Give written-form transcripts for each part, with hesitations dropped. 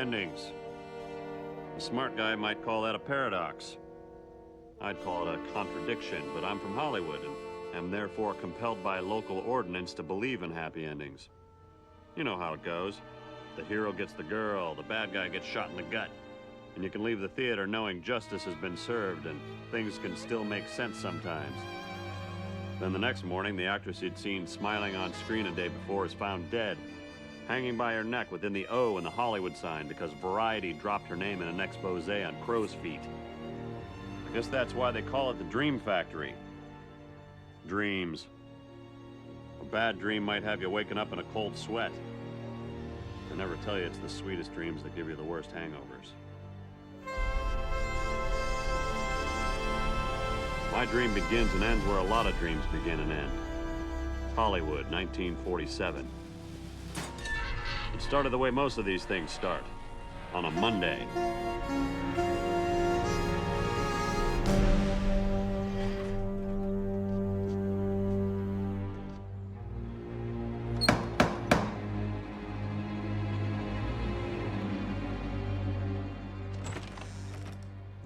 endings. A smart guy might call that a paradox. I'd call it a contradiction, but I'm from Hollywood and am therefore compelled by local ordinance to believe in happy endings. You know how it goes. The hero gets the girl, the bad guy gets shot in the gut, and you can leave the theater knowing justice has been served and things can still make sense sometimes. Then the next morning, the actress you'd seen smiling on screen a day before is found dead, hanging by her neck within the O in the Hollywood sign because Variety dropped her name in an expose on crow's feet. I guess that's why they call it the Dream Factory. Dreams. A bad dream might have you waking up in a cold sweat. They never tell you it's the sweetest dreams that give you the worst hangovers. My dream begins and ends where a lot of dreams begin and end. Hollywood, 1947. It started the way most of these things start, on a Monday.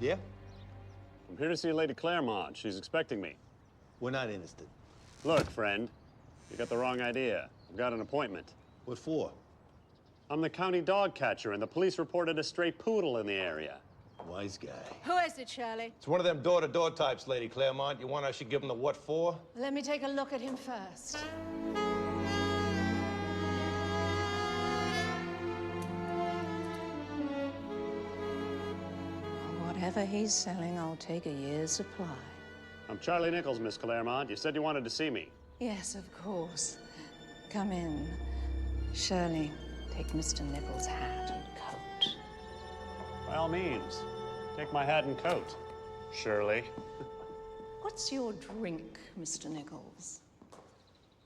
Yeah? I'm here to see Lady Claremont. She's expecting me. We're not interested. Look, friend, you got the wrong idea. I've got an appointment. What for? I'm the county dog catcher, and the police reported a stray poodle in the area. Wise guy. Who is it, Shirley? It's one of them door-to-door types, Lady Claremont. You want I should give him the what for? Let me take a look at him first. Whatever he's selling, I'll take a year's supply. I'm Charlie Nichols, Miss Claremont. You said you wanted to see me. Yes, of course. Come in. Shirley, take Mr. Nichols' hat and coat. By all means, take my hat and coat, Shirley. What's your drink, Mr. Nichols?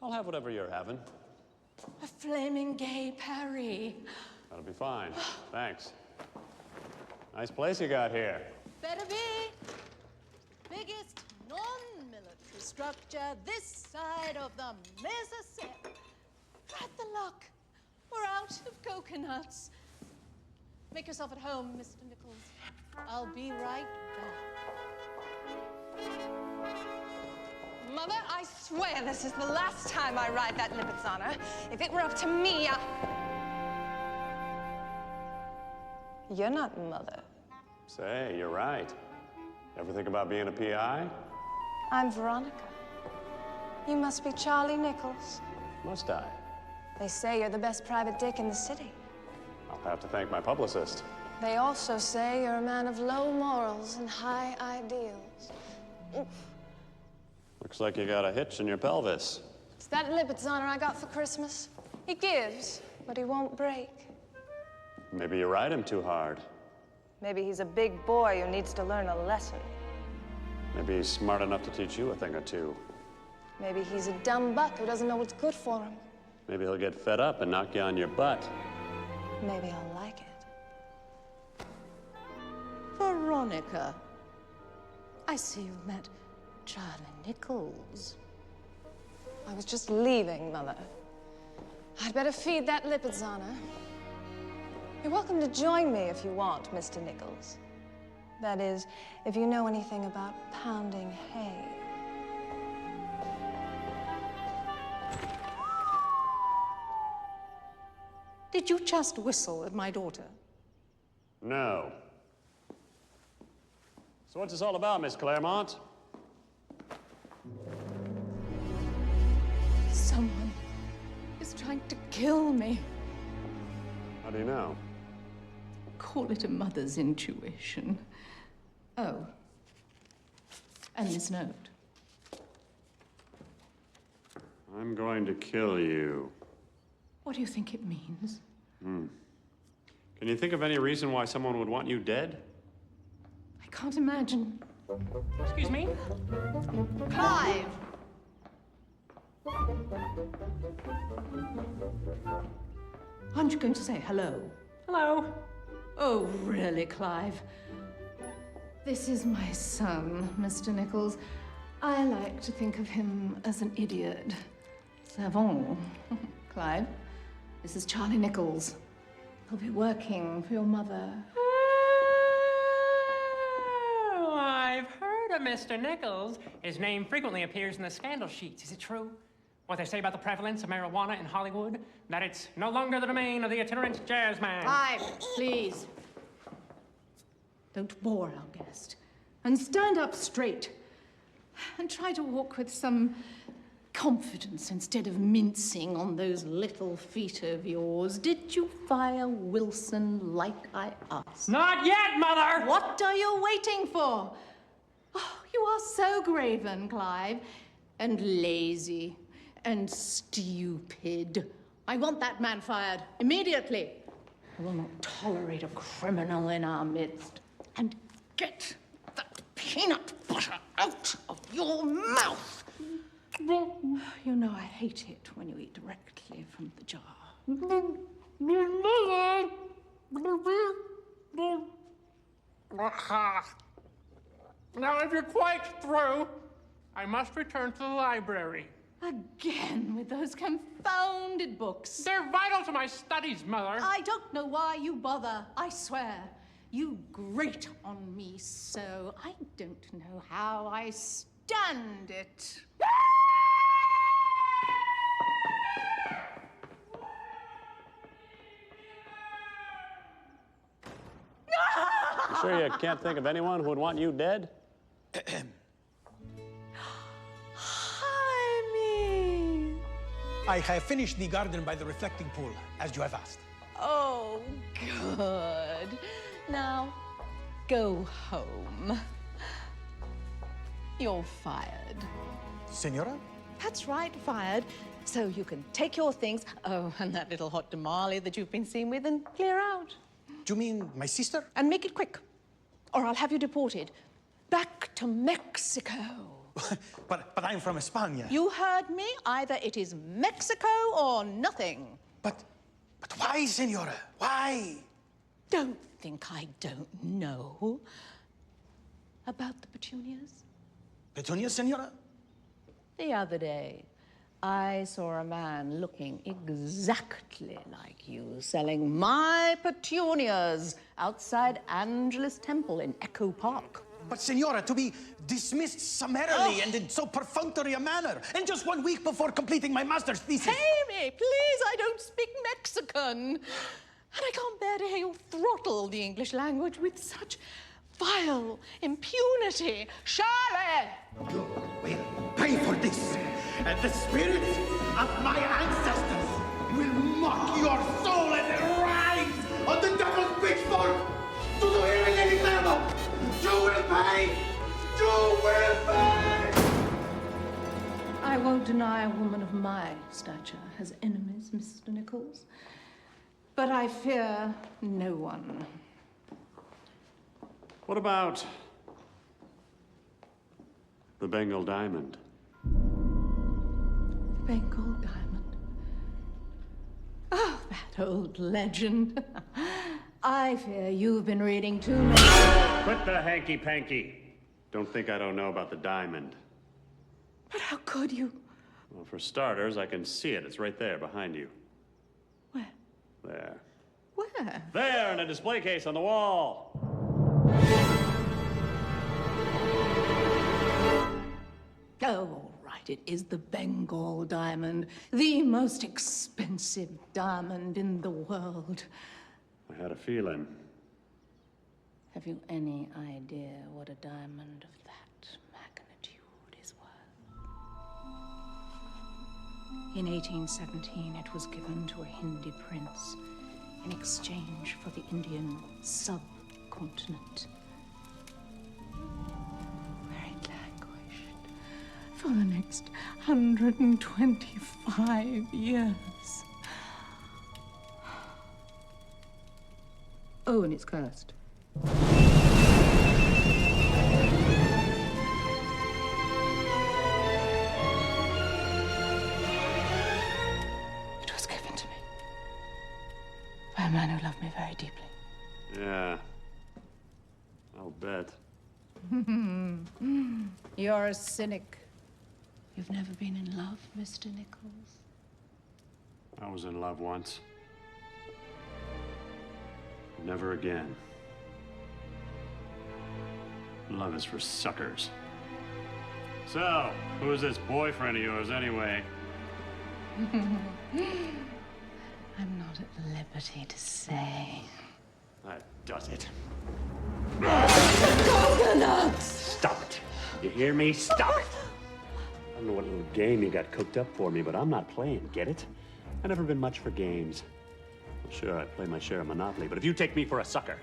I'll have whatever you're having. A flaming gay Paris. That'll be fine. Thanks. Nice place you got here. Better be. Biggest non-military structure this side of the Mississippi. Right the luck. We're out of coconuts. Make yourself at home, Mr. Nichols. I'll be right back. Mother, I swear this is the last time I ride that Lipizzana. If it were up to me, You're not Mother. Say, you're right. Ever think about being a PI? I'm Veronica. You must be Charlie Nichols. Must I? They say you're the best private dick in the city. I'll have to thank my publicist. They also say you're a man of low morals and high ideals. Oof. Looks like you got a hitch in your pelvis. It's that Lipizzana I got for Christmas. He gives, but he won't break. Maybe you ride him too hard. Maybe he's a big boy who needs to learn a lesson. Maybe he's smart enough to teach you a thing or two. Maybe he's a dumb buck who doesn't know what's good for him. Maybe he'll get fed up and knock you on your butt. Maybe I'll like it. Veronica. I see you've met Charlie Nichols. I was just leaving, Mother. I'd better feed that Lipizzana. You're welcome to join me if you want, Mr. Nichols. That is, if you know anything about pounding hay. Did you just whistle at my daughter? No. So what's this all about, Miss Claremont? Someone is trying to kill me. How do you know? Call it a mother's intuition. Oh. And this note. I'm going to kill you. What do you think it means? Can you think of any reason why someone would want you dead? I can't imagine. Excuse me? Clive! Aren't you going to say hello? Hello. Oh, really, Clive? This is my son, Mr. Nichols. I like to think of him as an idiot. Savant. Clive, this is Charlie Nichols. I'll be working for your mother. Oh, I've heard of Mr. Nichols. His name frequently appears in the scandal sheets. Is it true? What they say about the prevalence of marijuana in Hollywood? That it's no longer the domain of the itinerant jazzman? Clive, please. Don't bore our guest. And stand up straight. And try to walk with some confidence instead of mincing on those little feet of yours. Did you fire Wilson like I asked? Not yet, Mother! What are you waiting for? Oh, you are so graven, Clive. And lazy. And stupid. I want that man fired immediately. I will not tolerate a criminal in our midst. And get that peanut butter out of your mouth. You know I hate it when you eat directly from the jar. Now, if you're quite through, I must return to the library. Again with those confounded books. They're vital to my studies, Mother. I don't know why you bother, I swear. You grate on me so. I don't know how I stand it. Sure you can't think of anyone who would want you dead? Jaime! I have finished the garden by the reflecting pool, as you have asked. Oh, good. Now, go home. You're fired. Senora? That's right, fired. So you can take your things, oh, and that little hot tamale that you've been seen with, and clear out. Do you mean my sister? And make it quick, or I'll have you deported. Back to Mexico. but I'm from España. You heard me. Either it is Mexico or nothing. But why, Senora? Why? Don't think I don't know about the petunias. Petunias, Senora? The other day, I saw a man looking exactly like you selling my petunias outside Angelus Temple in Echo Park. But, Senora, to be dismissed summarily and in so perfunctory a manner, and just 1 week before completing my master's thesis. Jaime, please, I don't speak Mexican. And I can't bear to hear you throttle the English language with such vile impunity. Charlie! You will pay for this, and the spirits of my ancestors will mock your soul as it rides on the devil's pitchfork to the irritating level. You will pay! You will pay! I won't deny a woman of my stature has enemies, Mr. Nichols. But I fear no one. What about the Bengal diamond? Bengal diamond. Oh, that old legend. I fear you've been reading too much. Quit the hanky-panky. Don't think I don't know about the diamond. But how could you? Well, for starters, I can see it. It's right there, behind you. Where? There. Where? There, in a display case on the wall. Oh, all right, it is the Bengal diamond. The most expensive diamond in the world. I had a feeling. Have you any idea what a diamond of that magnitude is worth? In 1817, it was given to a Hindi prince in exchange for the Indian subcontinent, where it languished for the next 125 years. Oh, and it's cursed. It was given to me by a man who loved me very deeply. Yeah. I'll bet. You're a cynic. You've never been in love, Mr. Nichols? I was in love once. Never again. Love is for suckers. So, who's this boyfriend of yours anyway? I'm not at liberty to say. That does it. Coconuts! Stop it. You hear me? Stop it. I don't know what little game you got cooked up for me, but I'm not playing, get it? I've never been much for games. Well, sure, I play my share of Monopoly, but if you take me for a sucker,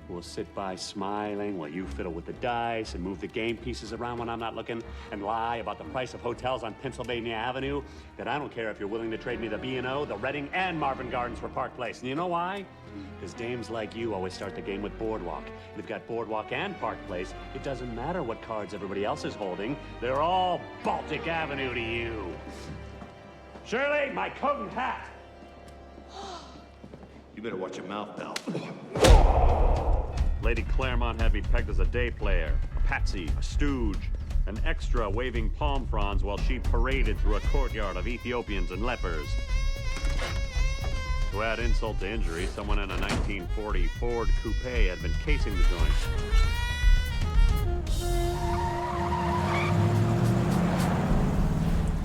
we'll sit by smiling while you fiddle with the dice and move the game pieces around when I'm not looking and lie about the price of hotels on Pennsylvania Avenue, then I don't care if you're willing to trade me the B&O, the Reading, and Marvin Gardens for Park Place. And you know why? Because dames like you always start the game with Boardwalk. If you've got Boardwalk and Park Place, it doesn't matter what cards everybody else is holding. They're all Baltic Avenue to you. Shirley, my coat and hat! You better watch your mouth, pal. Lady Claremont had me pegged as a day player, a patsy, a stooge, an extra waving palm fronds while she paraded through a courtyard of Ethiopians and lepers. To add insult to injury, someone in a 1940 Ford coupe had been casing the joint.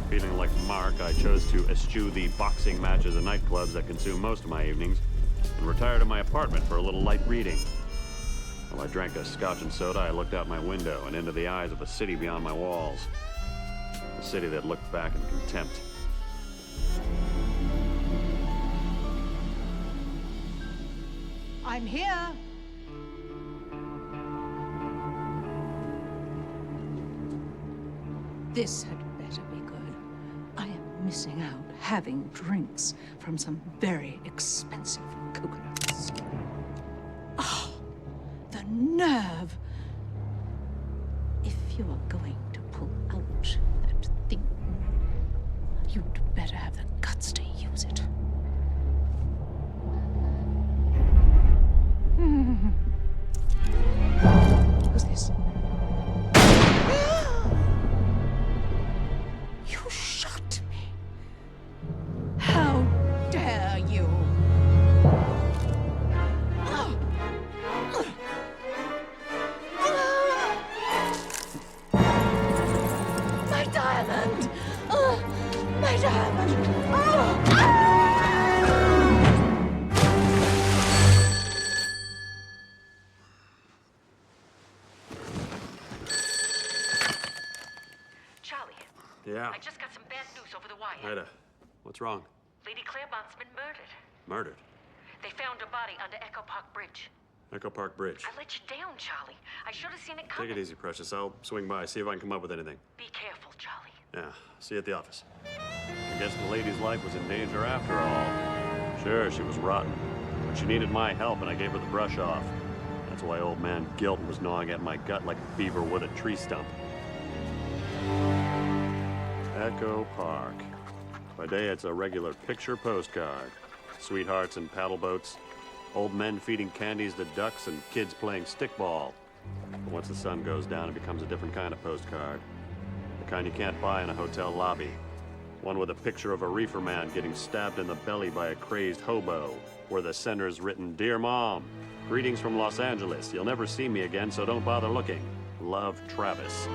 Feeling like Mark, I chose to eschew the boxing matches and nightclubs that consume most of my evenings and retire to my apartment for a little light reading. While I drank a scotch and soda, I looked out my window and into the eyes of the city beyond my walls. The city that looked back in contempt. I'm here. This had better be good. I am missing out having drinks from some very expensive coconuts. Oh, the nerve! If you are going to pull out that thing, you'd better have the guts to use it. Who's this? You shot me. How dare you? My diamond! My diamond! Charlie, Yeah. I just got some bad news over the wire. Ida, what's wrong? Lady Claremont's been murdered. Murdered? They found her body under Echo Park Bridge. Echo Park Bridge. I let you down, Charlie. I should have seen it coming. Take it easy, Precious. I'll swing by, see if I can come up with anything. Be careful, Charlie. Yeah, see you at the office. I guess the lady's life was in danger after all. Sure, she was rotten, but she needed my help and I gave her the brush off. That's why old man Guilt was gnawing at my gut like a beaver would a tree stump. Echo Park. By day, it's a regular picture postcard. Sweethearts and paddle boats, old men feeding candies to ducks, and kids playing stickball. But once the sun goes down, it becomes a different kind of postcard. The kind you can't buy in a hotel lobby. One with a picture of a reefer man getting stabbed in the belly by a crazed hobo, where the center's written, "Dear Mom, greetings from Los Angeles. You'll never see me again, so don't bother looking. Love, Travis."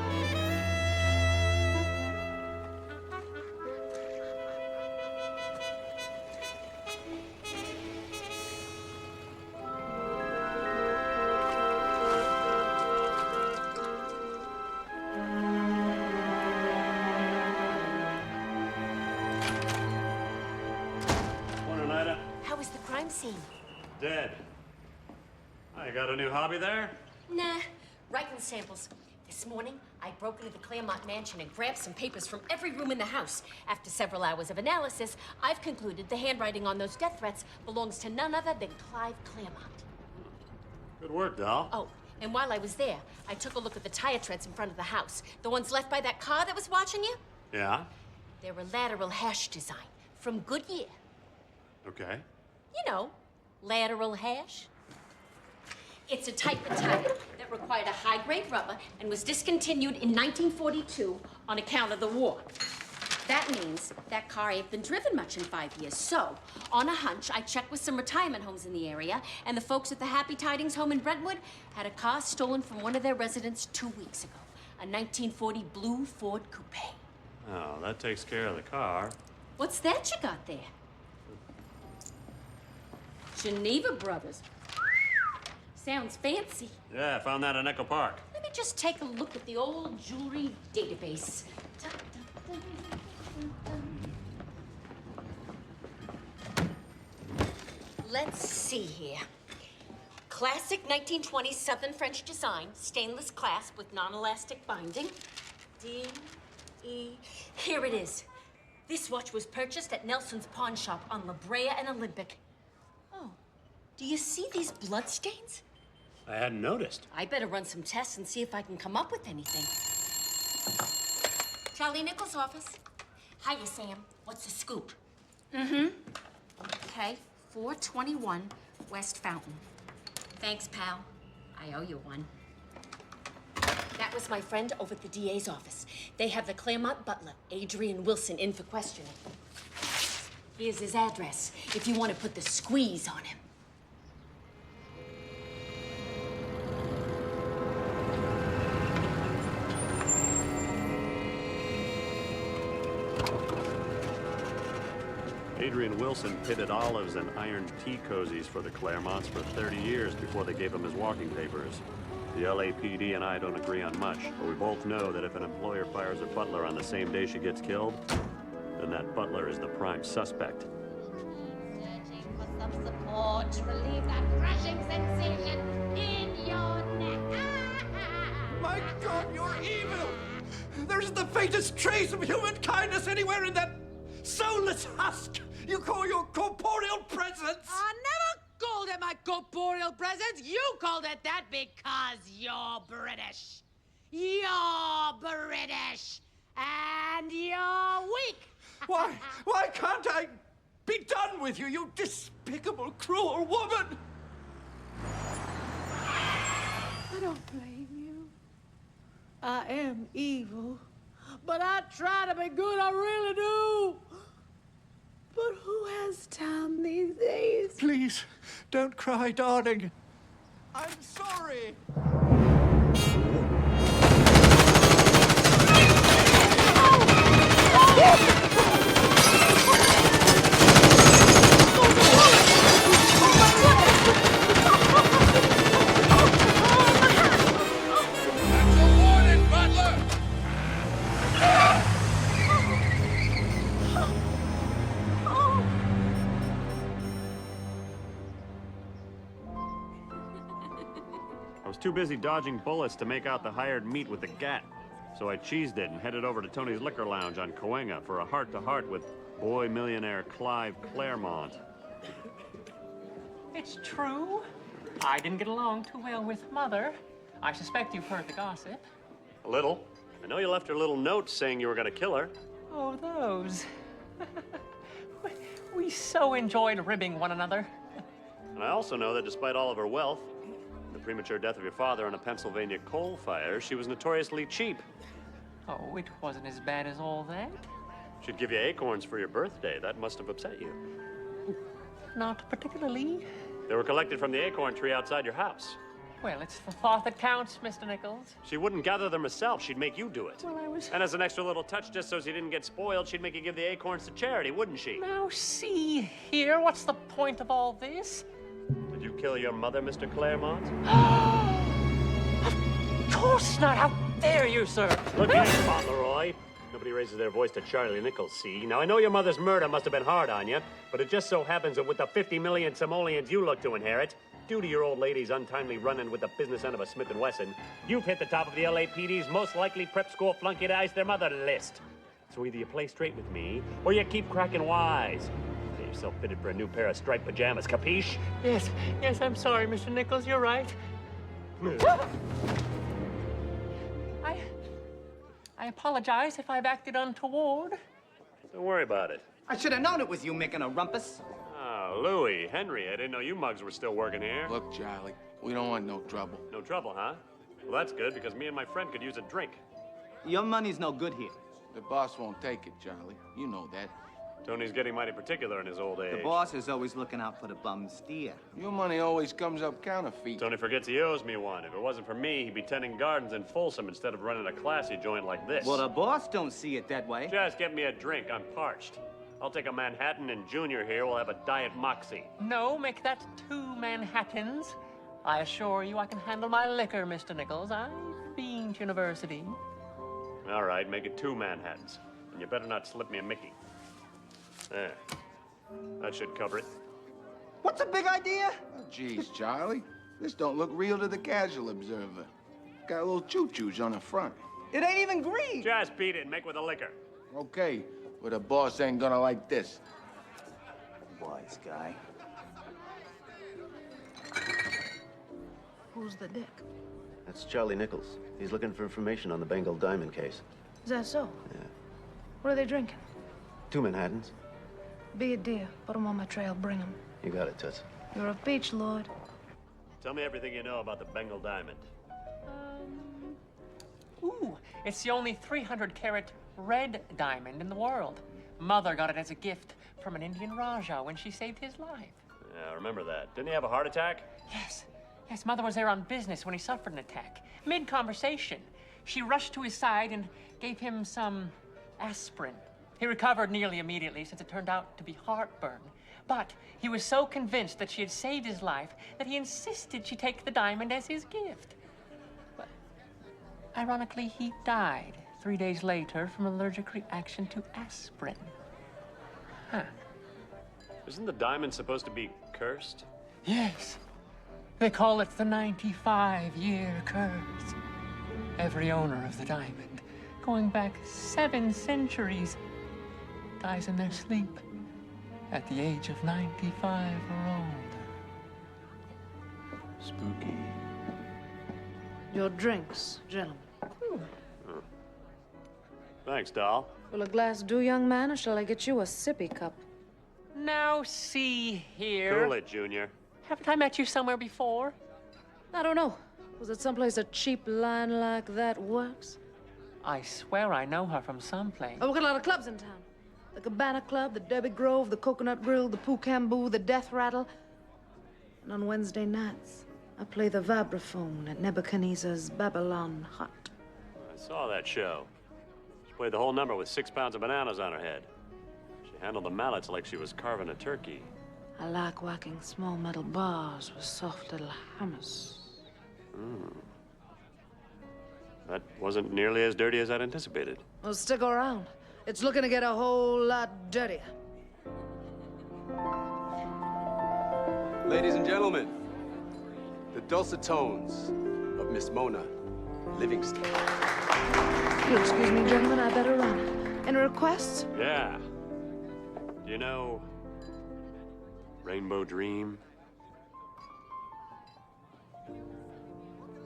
How was the crime scene? Dead. I got a new hobby there? Nah, writing samples. This morning, I broke into the Claremont mansion and grabbed some papers from every room in the house. After several hours of analysis, I've concluded the handwriting on those death threats belongs to none other than Clive Claremont. Good work, doll. Oh, and while I was there, I took a look at the tire treads in front of the house. The ones left by that car that was watching you? Yeah? They're a lateral hash design from Goodyear. Okay. You know, lateral hash. It's a type of tire that required a high-grade rubber and was discontinued in 1942 on account of the war. That means that car ain't been driven much in 5 years. So, on a hunch, I checked with some retirement homes in the area, and the folks at the Happy Tidings home in Brentwood had a car stolen from one of their residents 2 weeks ago. A 1940 blue Ford Coupe. Oh, that takes care of the car. What's that you got there? Geneva Brothers. Sounds fancy. Yeah, I found that in Echo Park. Let me just take a look at the old jewelry database. Let's see here. Classic 1920s Southern French design, stainless clasp with non-elastic binding. D-E. Here it is. This watch was purchased at Nelson's pawn shop on La Brea and Olympic. Oh, do you see these bloodstains? I hadn't noticed. I better run some tests and see if I can come up with anything. Charlie Nichols' office. Hiya, Sam. What's the scoop? Okay, 421 West Fountain. Thanks, pal. I owe you one. That was my friend over at the DA's office. They have the Claremont butler, Adrian Wilson, in for questioning. Here's his address, if you want to put the squeeze on him. Adrian Wilson pitted olives and iron tea cozies for the Claremonts for 30 years before they gave him his walking papers. The LAPD and I don't agree on much, but we both know that if an employer fires a butler on the same day she gets killed, then that butler is the prime suspect. Searching for some support to relieve that crushing sensation in your neck. My God, you're evil! There isn't the faintest trace of human kindness anywhere in that soulless husk you call your corporeal presence! I never called it my corporeal presence. You called it that because you're British. You're British. And you're weak. Why can't I be done with you, you despicable, cruel woman? I don't blame you. I am evil. But I try to be good, I really do. But who has time these days? Please, don't cry, darling. I'm sorry. I was too busy dodging bullets to make out the hired meat with the gat, so I cheesed it and headed over to Tony's Liquor Lounge on Cahuenga for a heart-to-heart with boy millionaire Clive Claremont. It's true. I didn't get along too well with Mother. I suspect you've heard the gossip. A little. I know you left her little note saying you were gonna kill her. Oh, those. We so enjoyed ribbing one another. And I also know that despite all of her wealth, the premature death of your father in a Pennsylvania coal fire, she was notoriously cheap. Oh, it wasn't as bad as all that. She'd give you acorns for your birthday. That must have upset you. Not particularly. They were collected from the acorn tree outside your house. Well, it's the thought that counts, Mr. Nichols. She wouldn't gather them herself. She'd make you do it. Well, I was... And as an extra little touch, just so you didn't get spoiled, she'd make you give the acorns to charity, wouldn't she? Now, see here, what's the point of all this? Did you kill your mother, Mr. Claremont? Of course not! How dare you, sir? Look here, Fauntleroy. Nobody raises their voice to Charlie Nichols, see? Now, I know your mother's murder must have been hard on you, but it just so happens that with the 50 million simoleons you look to inherit, due to your old lady's untimely run-in with the business end of a Smith & Wesson, you've hit the top of the LAPD's most likely prep school flunky to ice their mother list. So either you play straight with me, or you keep cracking wise. Get yourself fitted for a new pair of striped pajamas, capiche? Yes, I'm sorry, Mr. Nichols, you're right. I apologize if I've acted untoward. Don't worry about it. I should have known it was you making a rumpus. Oh, Louis, Henry, I didn't know you mugs were still working here. Look, Charlie, we don't want no trouble. No trouble, huh? Well, that's good, because me and my friend could use a drink. Your money's no good here. The boss won't take it, Charlie. You know that. Tony's getting mighty particular in his old age. The boss is always looking out for the bum steer. Your money always comes up counterfeit. Tony forgets he owes me one. If it wasn't for me, he'd be tending gardens in Folsom instead of running a classy joint like this. Well, the boss don't see it that way. Just get me a drink. I'm parched. I'll take a Manhattan, and Junior here will have a Diet Moxie. No, make that 2 Manhattans. I assure you I can handle my liquor, Mr. Nichols. I've been to university. All right, make it 2 Manhattans. And you better not slip me a Mickey. There. That should cover it. What's a big idea? Oh, geez, Charlie. This don't look real to the casual observer. Got little choo-choos on the front. It ain't even green. Just beat it and make with the liquor. Okay, but the boss ain't gonna like this. Wise guy. Who's the dick? That's Charlie Nichols. He's looking for information on the Bengal diamond case. Is that so? Yeah. What are they drinking? 2 Manhattans. Be a dear. Put 'em on my trail. Bring 'em. You got it, Toots. You're a peach, Lord. Tell me everything you know about the Bengal diamond. Ooh, it's the only 300-carat red diamond in the world. Mother got it as a gift from an Indian Raja when she saved his life. Yeah, I remember that. Didn't he have a heart attack? Yes. Yes, Mother was there on business when he suffered an attack. Mid-conversation, she rushed to his side and gave him some aspirin. He recovered nearly immediately, since it turned out to be heartburn. But he was so convinced that she had saved his life that he insisted she take the diamond as his gift. But ironically, he died 3 days later from allergic reaction to aspirin. Huh. Isn't the diamond supposed to be cursed? Yes. They call it the 95-year curse. Every owner of the diamond, going back 7 centuries, dies in their sleep at the age of 95 or older. Spooky. Your drinks, gentlemen. Thanks, doll. Will a glass do, young man, or shall I get you a sippy cup? Now see here. Cool it, Junior. Haven't I met you somewhere before? I don't know. Was it someplace a cheap line like that works? I swear I know her from someplace. Oh, we've got a lot of clubs in town. The Cabana Club, the Debbie Grove, the Coconut Grill, the Pooh-Camboo, the Death Rattle. And on Wednesday nights, I play the vibraphone at Nebuchadnezzar's Babylon Hut. I saw that show. She played the whole number with 6 pounds of bananas on her head. She handled the mallets like she was carving a turkey. I like whacking small metal bars with soft little hammers. That wasn't nearly as dirty as I'd anticipated. Well, stick around. It's looking to get a whole lot dirtier. Ladies and gentlemen, the dulcet tones of Miss Mona Livingston. You'll excuse me, gentlemen, I better run. Any requests? Yeah. Do you know Rainbow Dream?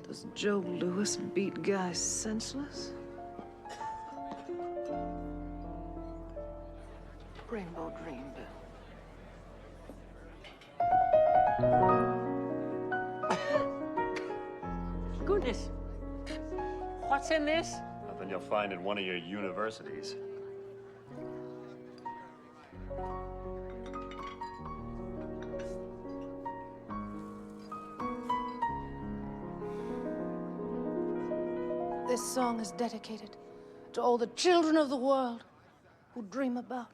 Does Joe Louis beat guys senseless? Rainbow Dream, Bill. Goodness. What's in this? Nothing you'll find in one of your universities. This song is dedicated to all the children of the world who dream about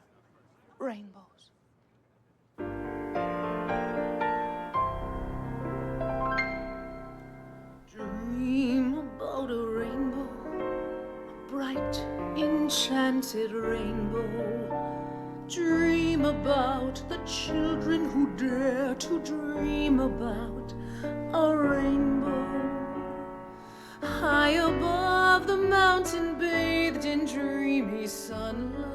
rainbows. Dream about a rainbow, a bright, enchanted rainbow. Dream about the children who dare to dream about a rainbow. High above the mountain, bathed in dreamy sunlight,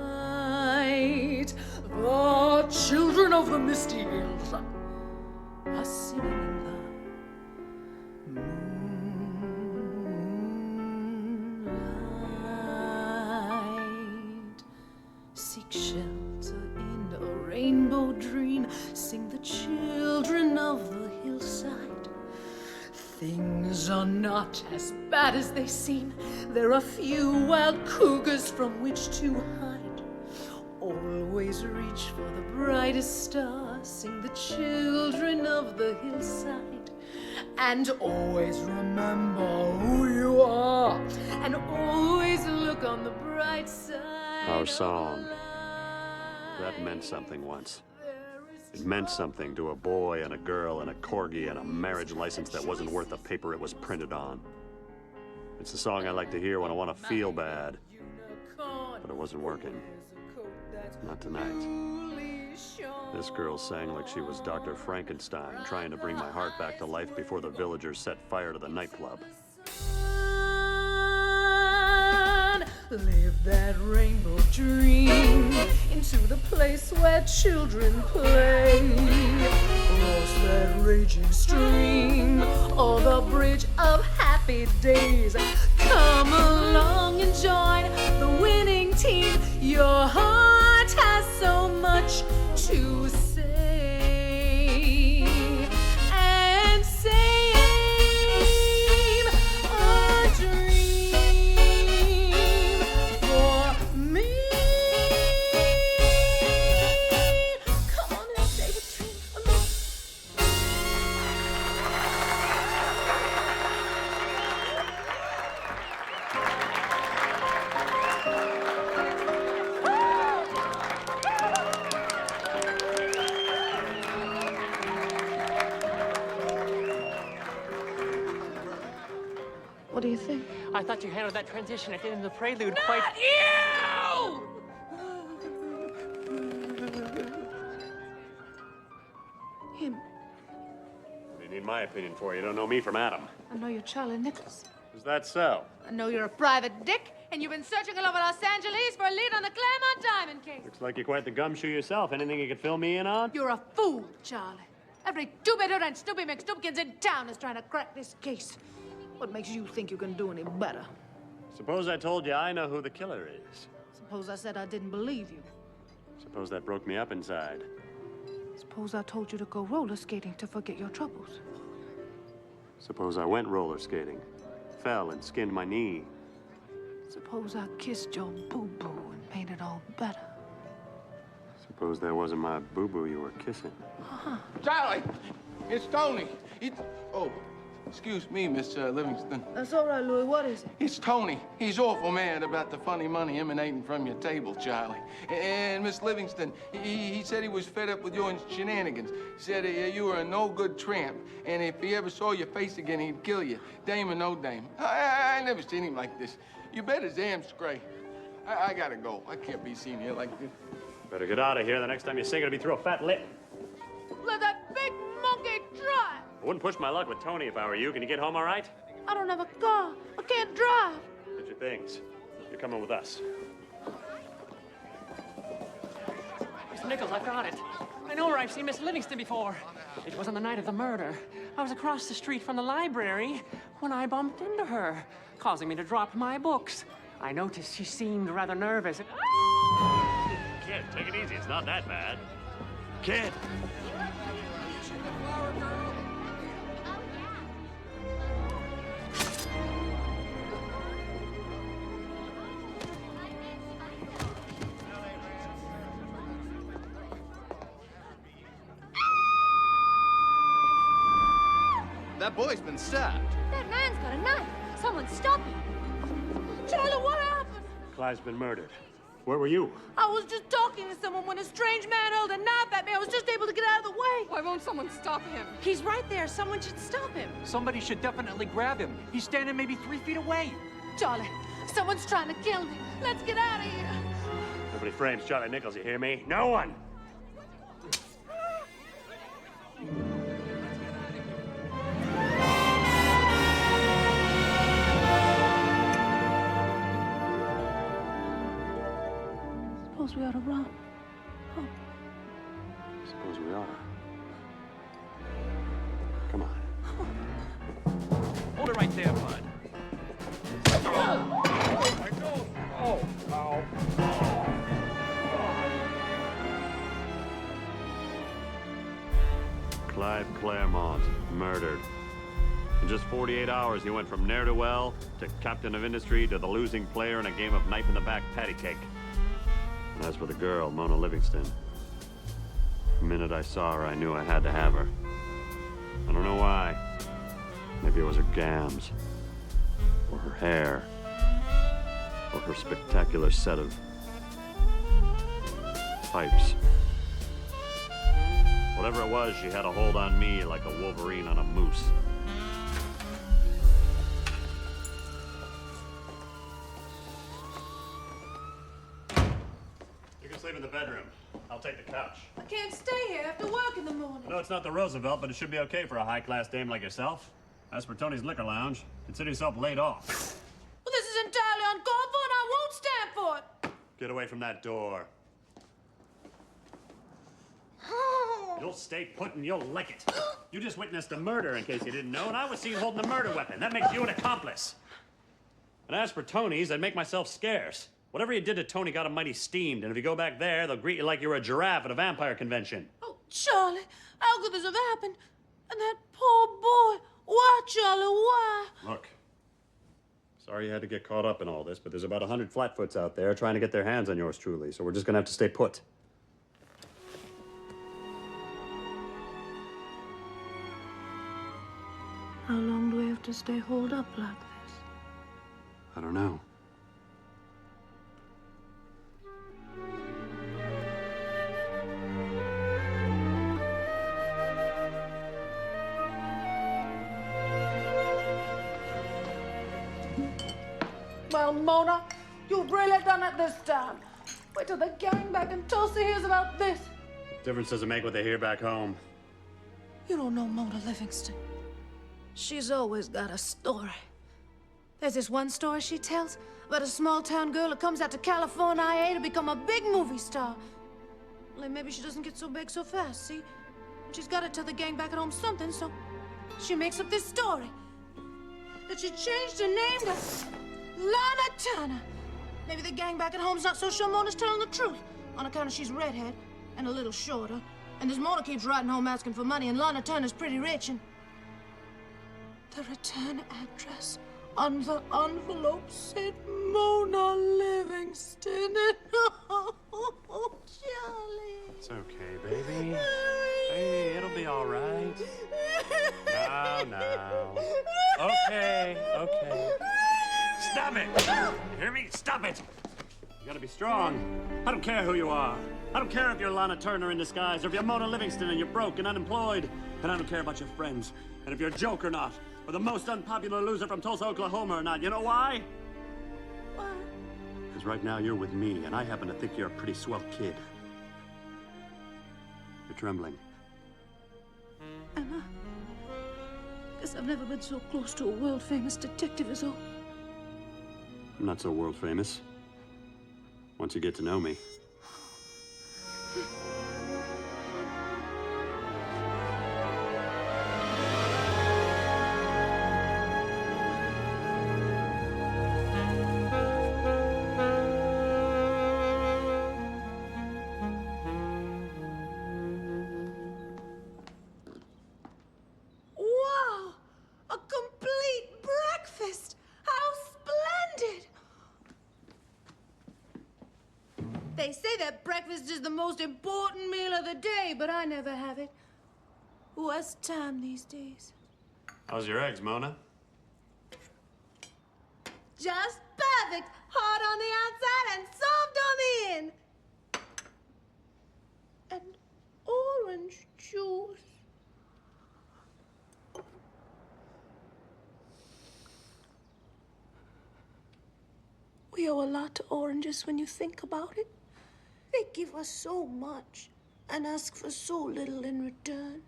the children of the misty hills are singing in the moonlight. Seek shelter in a rainbow dream, sing the children of the hillside. Things are not as bad as they seem. There are few wild cougars from which to hide. Always reach for the brightest star, sing the children of the hillside. And always remember who you are, and always look on the bright side. Our song. That meant something once. It meant something to a boy and a girl and a corgi and a marriage license that wasn't worth the paper it was printed on. It's the song I like to hear when I want to feel bad. But it wasn't working. Not tonight. This girl sang like she was Dr. Frankenstein, trying to bring my heart back to life before the villagers set fire to the nightclub. Live that rainbow dream into the place where children play. Cross that raging stream or the bridge of happy days. Come along and join the winning team. Your heart has so much to say and save a dream for me. Come on and save a dream for me. What do you think? I thought you handled that transition at the end of the prelude quite... Not you! Him. What do you need my opinion for? You don't know me from Adam. I know you're Charlie Nichols. Is that so? I know you're a private dick, and you've been searching all over Los Angeles for a lead on the Claremont Diamond case. Looks like you're quite the gumshoe yourself. Anything you could fill me in on? You're a fool, Charlie. Every two-bedroom and Snoopy McSnoopkins in town is trying to crack this case. What makes you think you can do any better? Suppose I told you I know who the killer is. Suppose I said I didn't believe you. Suppose that broke me up inside. Suppose I told you to go roller skating to forget your troubles. Suppose I went roller skating, fell and skinned my knee. Suppose I kissed your boo-boo and made it all better. Suppose that wasn't my boo-boo you were kissing. Charlie, it's Tony. Oh, excuse me, Miss Livingston. That's all right, Louis. What is it? It's Tony. He's awful mad about the funny money emanating from your table, Charlie. And Miss Livingston, he said he was fed up with your shenanigans. He said you were a no-good tramp, and if he ever saw your face again, he'd kill you, dame or no dame. I never seen him like this. You bet his damn scray. I gotta go. I can't be seen here like this. Better get out of here. The next time you sing, it'll be through a fat lip. Let that big monkey try. I wouldn't push my luck with Tony if I were you. Can you get home all right? I don't have a car. I can't drive. Get your things. You're coming with us. Mr. Nichols, I've got it. I know where I've seen Miss Livingston before. It was on the night of the murder. I was across the street from the library when I bumped into her, causing me to drop my books. I noticed she seemed rather nervous. Kid, take it easy. It's not that bad. Kid! That boy's been stabbed. That man's got a knife. Someone stop him. Charlie, what happened? Clive's been murdered. Where were you? I was just talking to someone when a strange man hurled a knife at me. I was just able to get out of the way. Why won't someone stop him? He's right there. Someone should stop him. Somebody should definitely grab him. He's standing maybe 3 feet away. Charlie, someone's trying to kill me. Let's get out of here. Nobody frames Charlie Nichols, you hear me? No one! Suppose we ought to run. Oh. Suppose we ought to. Come on. Hold it right there, bud. Clive Claremont, murdered. In just 48 hours, he went from ne'er-do-well to captain of industry to the losing player in a game of knife-in-the-back patty cake. And as for the girl, Mona Livingston, the minute I saw her, I knew I had to have her. I don't know why. Maybe it was her gams, or her hair, or her spectacular set of pipes. Whatever it was, she had a hold on me like a wolverine on a moose. You can sleep in the bedroom. I'll take the couch. I can't stay here after work in the morning. No, it's not the Roosevelt, but it should be okay for a high-class dame like yourself. As for Tony's Liquor Lounge, consider yourself laid off. Well, this is entirely uncalled for, and I won't stand for it. Get away from that door. You'll stay put and you'll like it. You just witnessed a murder, in case you didn't know, and I was seen holding the murder weapon. That makes you an accomplice. And as for Tony's, I'd make myself scarce. Whatever you did to Tony got him mighty steamed, and if you go back there, they'll greet you like you were a giraffe at a vampire convention. Oh, Charlie, how could this have happened? And that poor boy. Why, Charlie, why? Look, sorry you had to get caught up in all this, but there's about 100 flatfoots out there trying to get their hands on yours truly, so we're just gonna have to stay put. How long do we have to stay holed up like this? I don't know. Well, Mona, you've really done it this time. Wait till the gang back in Tulsa hears about this. Difference doesn't make what they hear back home. You don't know Mona Livingston. She's always got a story. There's this one story she tells about a small-town girl who comes out to California to become a big movie star. Well, maybe she doesn't get so big so fast, see? But she's got to tell the gang back at home something, so she makes up this story. That she changed her name to Lana Turner. Maybe the gang back at home's not so sure Mona's telling the truth, on account of she's redhead and a little shorter. And this Mona keeps writing home asking for money, and Lana Turner's pretty rich, and the return address on the envelope said Mona Livingston. Oh, Charlie. It's okay, baby. Hey, it'll be all right. No. Okay. Stop it! You hear me? Stop it! You gotta be strong. I don't care who you are. I don't care if you're Lana Turner in disguise, or if you're Mona Livingston and you're broke and unemployed. And I don't care about your friends, and if you're a joke or not, or the most unpopular loser from Tulsa, Oklahoma or not. You know why? Why? Because right now you're with me, and I happen to think you're a pretty swell kid. You're trembling. Am I? Guess I've never been so close to a world-famous detective as all. I'm not so world famous. Once you get to know me. Wow! A complete breakfast! How splendid! They say that breakfast is the most important meal of the day, but I never have it. What's time these days? How's your eggs, Mona? Just perfect! Hard on the outside and soft on the in. And orange juice. We owe a lot to oranges when you think about it. They give us so much and ask for so little in return.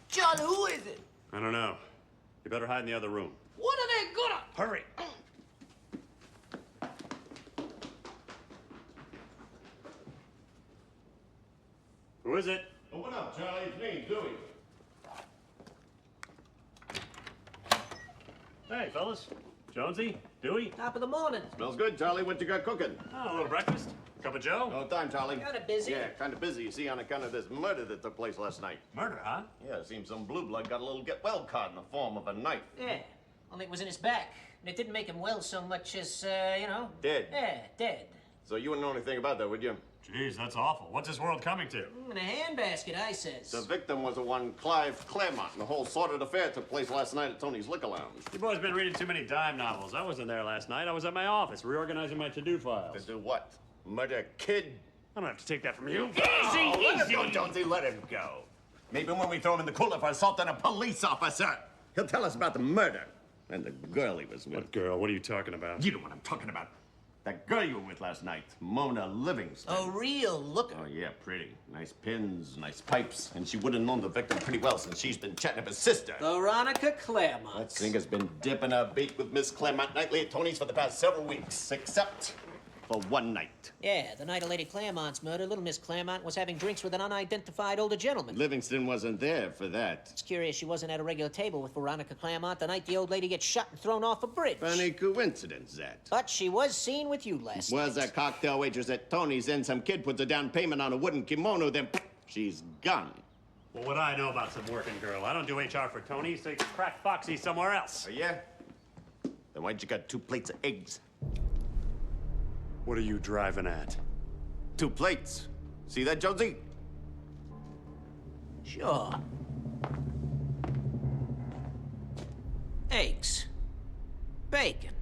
Charlie, who is it? I don't know. You better hide in the other room. What are they gonna? Hurry! Who is it? Open up, Charlie. His name's Dewey. Hey, fellas. Jonesy, Dewey. Top of the morning. Smells good, Charlie. What you got cooking? Oh, a little breakfast. Cup of Joe? No time, Charlie. Kinda busy. Yeah, kind of busy, you see, on account of this murder that took place last night. Murder, huh? Yeah, it seems some blue blood got a little get-well card in the form of a knife. Yeah, only it was in his back. And it didn't make him well so much as, you know... Dead. Yeah, dead. So you wouldn't know anything about that, would you? Jeez, that's awful. What's this world coming to? In a handbasket, I says. The victim was a one Clive Claremont, and the whole sordid affair took place last night at Tony's Liquor Lounge. You boys been reading too many dime novels. I wasn't there last night. I was at my office reorganizing my to-do files. To do what? Murder kid? I don't have to take that from you. Easy, let him go, Jonesy, let him go. Maybe when we throw him in the cooler for assaulting a police officer, he'll tell us about the murder and the girl he was with. What girl? What are you talking about? You know what I'm talking about. That girl you were with last night, Mona Livingston. A real looker. Oh, yeah, pretty. Nice pins, nice pipes. And she would have known the victim pretty well since she's been chatting up his sister. Veronica Claremont. That singer's been dipping her beak with Miss Claremont nightly at Tony's for the past several weeks, except for one night. Yeah, the night of Lady Claremont's murder, little Miss Claremont was having drinks with an unidentified older gentleman. Livingston wasn't there for that. It's curious she wasn't at a regular table with Veronica Claremont the night the old lady gets shot and thrown off a bridge. Funny coincidence, that. But she was seen with you last night. Was a cocktail waitress at Tony's, then some kid puts a down payment on a wooden kimono, then she's gone. Well, what do I know about some working girl? I don't do HR for Tony, so you can crack Foxy somewhere else. Oh, yeah? Then why'd you got 2 plates of eggs? What are you driving at? 2 plates. See that, Jonesy? Sure. Eggs. Bacon.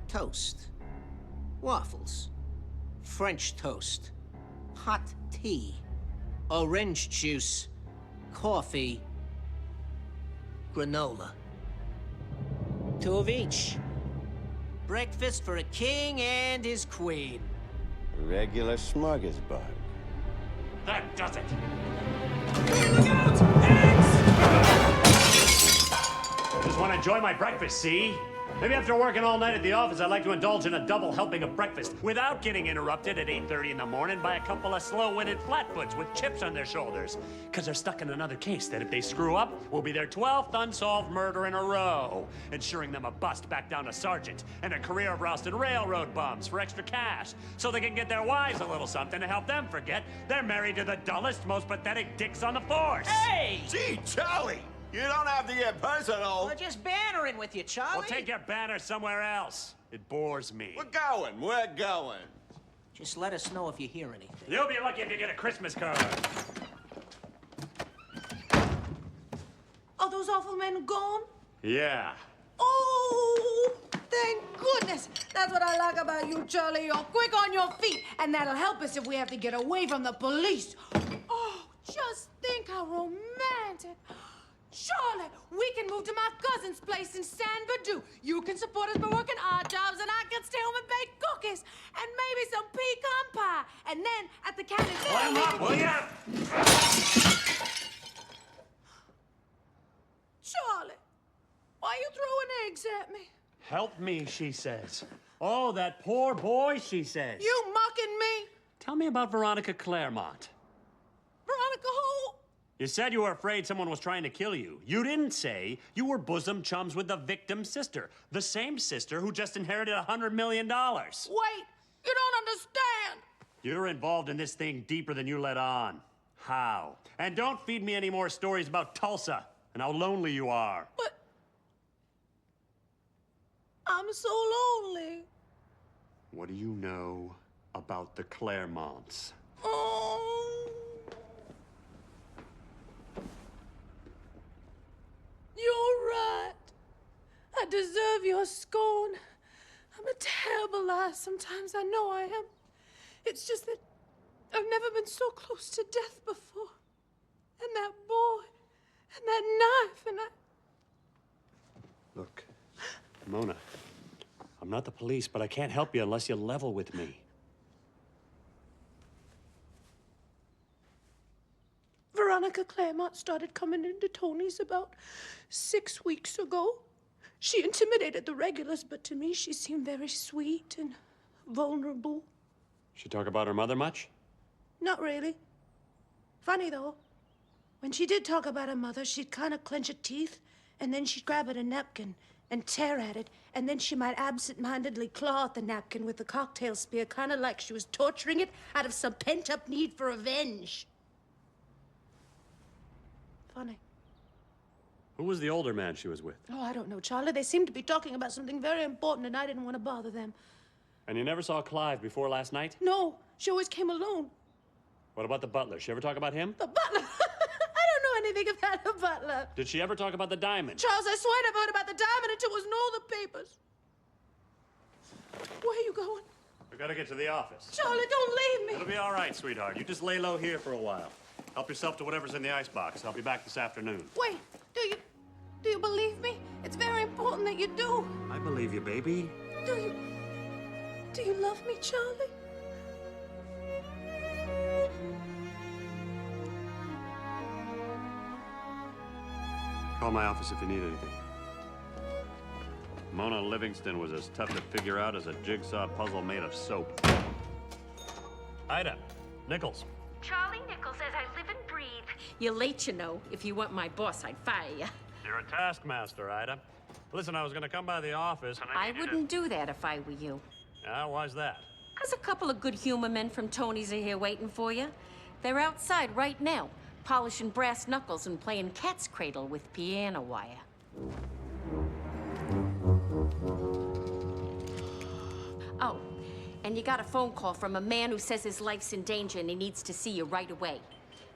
Toast. Waffles. French toast. Hot tea. Orange juice. Coffee. Granola. 2 of each. Breakfast for a king and his queen. Regular smorgasbord. That does it. Look out! Eggs! I just want to enjoy my breakfast, see? Maybe after working all night at the office, I'd like to indulge in a double helping of breakfast without getting interrupted at 8:30 in the morning by a couple of slow-witted flatfoots with chips on their shoulders. Because they're stuck in another case that if they screw up, will be their 12th unsolved murder in a row, ensuring them a bust back down to sergeant and a career of rousted railroad bums for extra cash, so they can get their wives a little something to help them forget they're married to the dullest, most pathetic dicks on the force. Hey! Gee, Charlie! You don't have to get personal. We're just bantering with you, Charlie. Well, take your banner somewhere else. It bores me. We're going. We're going. Just let us know if you hear anything. You'll be lucky if you get a Christmas card. Are those awful men gone? Yeah. Oh, thank goodness. That's what I like about you, Charlie. You're quick on your feet, and that'll help us if we have to get away from the police. Oh, just think how romantic. Charlie, we can move to my cousin's place in San Badoo. You can support us by working odd jobs, and I can stay home and bake cookies, and maybe some pecan pie. And then at the county fair... Hold up, will ya? Charlie, why are you throwing eggs at me? Help me, she says. Oh, that poor boy, she says. You mocking me? Tell me about Veronica Claremont. Veronica who? You said you were afraid someone was trying to kill you. You didn't say you were bosom chums with the victim's sister. The same sister who just inherited $100 million. Wait, you don't understand. You're involved in this thing deeper than you let on. How? And don't feed me any more stories about Tulsa and how lonely you are. But I'm so lonely. What do you know about the Claremonts? Oh. You're right. I deserve your scorn. I'm a terrible liar sometimes. I know I am. It's just that I've never been so close to death before. And that boy, and that knife, and I... Look, Mona, I'm not the police, but I can't help you unless you level with me. Veronica Claremont started coming into Tony's about 6 weeks ago. She intimidated the regulars, but to me she seemed very sweet and vulnerable. She talk about her mother much? Not really. Funny, though. When she did talk about her mother, she'd kind of clench her teeth, and then she'd grab at a napkin and tear at it, and then she might absent-mindedly claw at the napkin with the cocktail spear, kind of like she was torturing it out of some pent-up need for revenge. Funny. Who was the older man she was with? Oh, I don't know, Charlie. They seemed to be talking about something very important, and I didn't want to bother them. And you never saw Clive before last night? No, she always came alone. What about the butler? She ever talk about him? The butler? I don't know anything about a butler. Did she ever talk about the diamond? Charles, I swear I heard about the diamond until it was in all the papers. Where are you going? We gotta get to the office. Charlie, don't leave me. It'll be all right, sweetheart. You just lay low here for a while. Help yourself to whatever's in the icebox. I'll be back this afternoon. Wait, do you believe me? It's very important that you do. I believe you, baby. Do you love me, Charlie? Call my office if you need anything. Mona Livingston was as tough to figure out as a jigsaw puzzle made of soap. Ida, Nichols. Charlie Nichols, as I live and breathe. You're late, you know. If you weren't my boss, I'd fire you. You're a taskmaster, Ida. Listen, I was gonna come by the office and I wouldn't do that if I were you. Why's that? 'Cause a couple of good humor men from Tony's are here waiting for you. They're outside right now, polishing brass knuckles and playing cat's cradle with piano wire. Oh, and you got a phone call from a man who says his life's in danger and he needs to see you right away.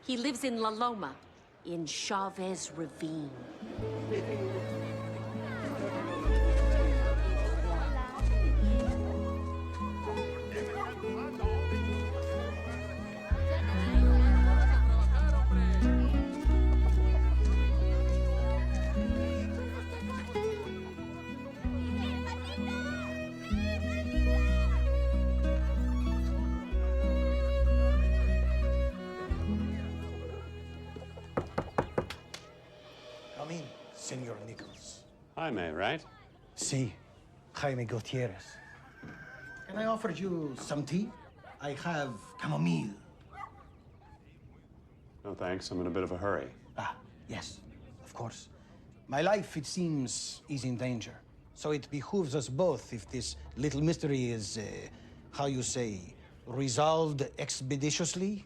He lives in La Loma, in Chavez Ravine. Come in, Senor Nichols. Jaime, right? Si, Jaime Gutierrez. Can I offer you some tea? I have chamomile. No, thanks. I'm in a bit of a hurry. Ah, yes, of course. My life, it seems, is in danger. So it behooves us both if this little mystery is, how you say, resolved expeditiously.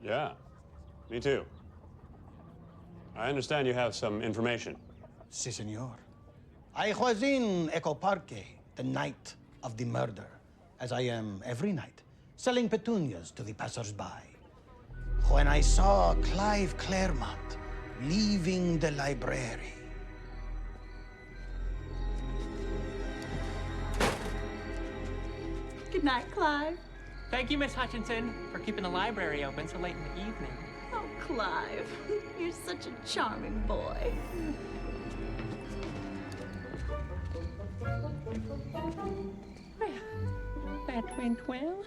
Yeah, me too. I understand you have some information. Si, senor. I was in Echo Parque the night of the murder, as I am every night, selling petunias to the passers-by, when I saw Clive Claremont leaving the library. Good night, Clive. Thank you, Miss Hutchinson, for keeping the library open so late in the evening. Oh, Clive, you're such a charming boy. Well, that went well.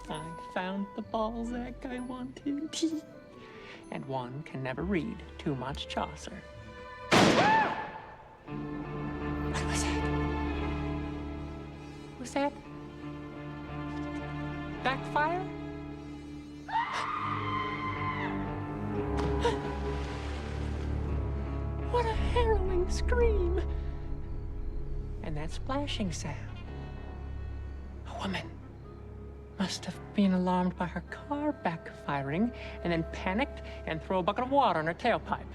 I found the Balzac I wanted. And one can never read too much Chaucer. What was that? Was that backfire? What a harrowing scream! And that splashing sound. A woman must have been alarmed by her car backfiring and then panicked and threw a bucket of water in her tailpipe.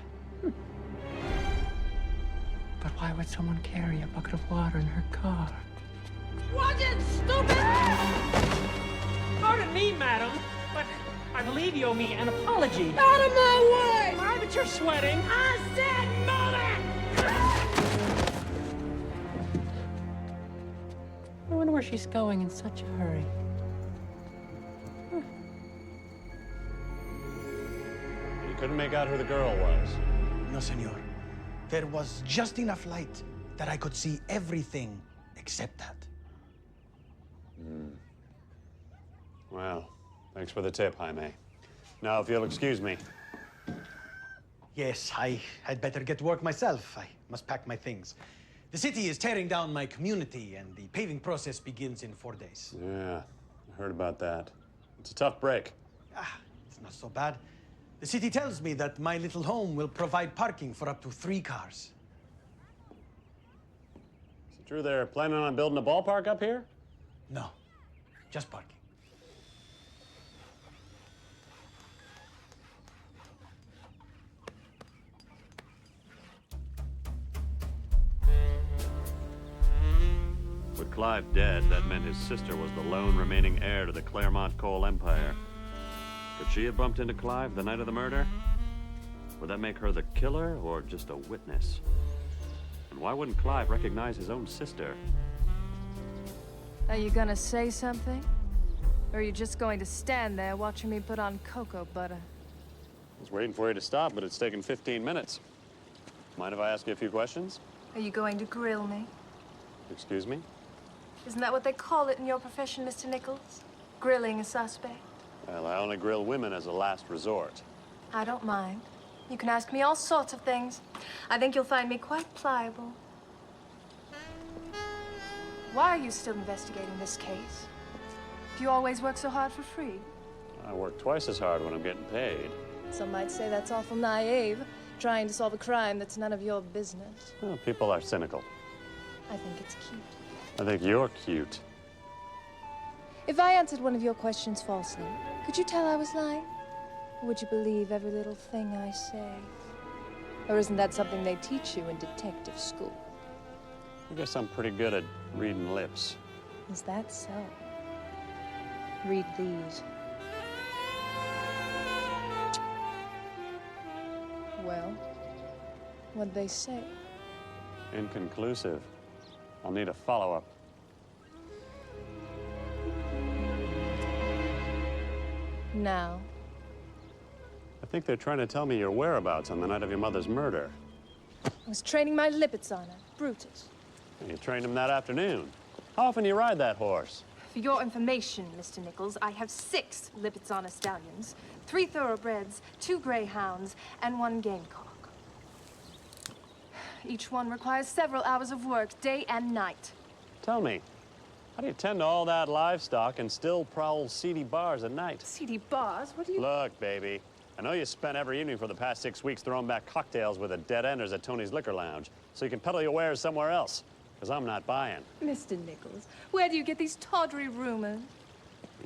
But why would someone carry a bucket of water in her car? Watch it, stupid! Pardon me, madam, but I believe you owe me an apology. Out of my way! Why, but you're sweating. I said move it! I wonder where she's going in such a hurry. You couldn't make out who the girl was. No, senor. There was just enough light that I could see everything except that. Well, thanks for the tip, Jaime. Now, if you'll excuse me. Yes, I had better get to work myself. I must pack my things. The city is tearing down my community, and the paving process begins in 4 days. Yeah, I heard about that. It's a tough break. It's not so bad. The city tells me that my little home will provide parking for up to 3 cars. True they're planning on building a ballpark up here? No, just parking. With Clive dead, that meant his sister was the lone remaining heir to the Claremont coal empire. Could she have bumped into Clive the night of the murder? Would that make her the killer or just a witness? And why wouldn't Clive recognize his own sister? Are you gonna say something? Or are you just going to stand there watching me put on cocoa butter? I was waiting for you to stop, but it's taken 15 minutes. Mind if I ask you a few questions? Are you going to grill me? Excuse me? Isn't that what they call it in your profession, Mr. Nichols? Grilling a suspect? Well, I only grill women as a last resort. I don't mind. You can ask me all sorts of things. I think you'll find me quite pliable. Why are you still investigating this case? Do you always work so hard for free? I work twice as hard when I'm getting paid. Some might say that's awful naive, trying to solve a crime that's none of your business. Well, people are cynical. I think it's cute. I think you're cute. If I answered one of your questions falsely, could you tell I was lying? Or would you believe every little thing I say? Or isn't that something they teach you in detective school? I guess I'm pretty good at reading lips. Is that so? Read these. Well, what'd they say? Inconclusive. I'll need a follow-up. Now? I think they're trying to tell me your whereabouts on the night of your mother's murder. I was training my lipids on her, Brutus. You trained him that afternoon. How often do you ride that horse? For your information, Mr. Nichols, I have 6 Lipizzaner stallions, 3 thoroughbreds, 2 greyhounds, and 1 gamecock. Each one requires several hours of work, day and night. Tell me, how do you tend to all that livestock and still prowl seedy bars at night? Seedy bars? What do you... Look, baby, I know you spent every evening for the past 6 weeks throwing back cocktails with the dead-enders at Tony's Liquor Lounge, so you can peddle your wares somewhere else, because I'm not buying. Mr. Nichols, where do you get these tawdry rumors?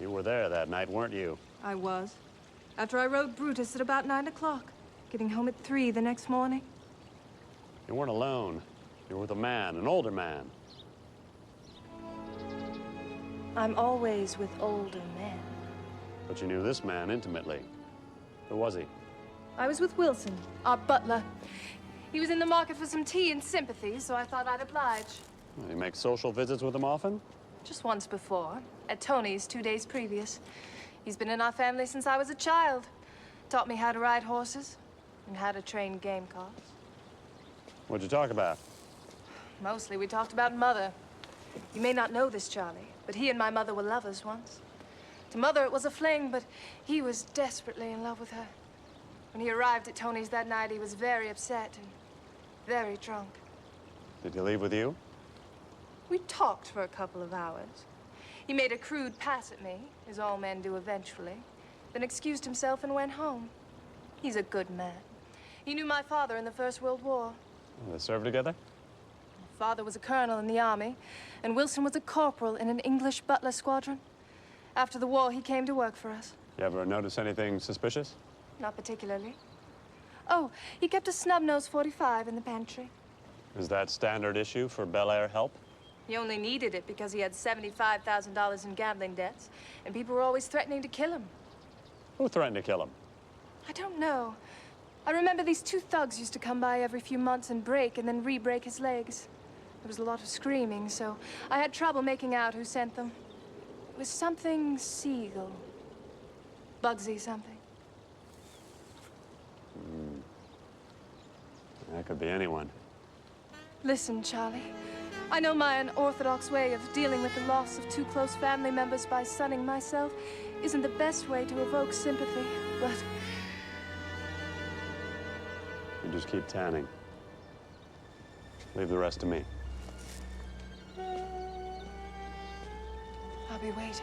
You were there that night, weren't you? I was. After I rode Brutus at about 9 o'clock, getting home at 3 the next morning. You weren't alone. You were with a man, an older man. I'm always with older men. But you knew this man intimately. Who was he? I was with Wilson, our butler. He was in the market for some tea and sympathy, so I thought I'd oblige. You make social visits with him often? Just once before, at Tony's 2 days previous. He's been in our family since I was a child. Taught me how to ride horses and how to train gamecocks. What'd you talk about? Mostly we talked about Mother. You may not know this, Charlie, but he and my mother were lovers once. To Mother, it was a fling, but he was desperately in love with her. When he arrived at Tony's that night, he was very upset and very drunk. Did he leave with you? We talked for a couple of hours. He made a crude pass at me, as all men do eventually, then excused himself and went home. He's a good man. He knew my father in the First World War. They served together? Father was a colonel in the army, and Wilson was a corporal in an English butler squadron. After the war, he came to work for us. You ever notice anything suspicious? Not particularly. Oh, he kept a snub-nosed .45 in the pantry. Is that standard issue for Bel Air help? He only needed it because he had $75,000 in gambling debts, and people were always threatening to kill him. Who threatened to kill him? I don't know. I remember these 2 thugs used to come by every few months and break and then re-break his legs. There was a lot of screaming, so I had trouble making out who sent them. It was something Siegel. Bugsy something. That could be anyone. Listen, Charlie. I know my unorthodox way of dealing with the loss of 2 close family members by sunning myself isn't the best way to evoke sympathy, but... You just keep tanning. Leave the rest to me. I'll be waiting.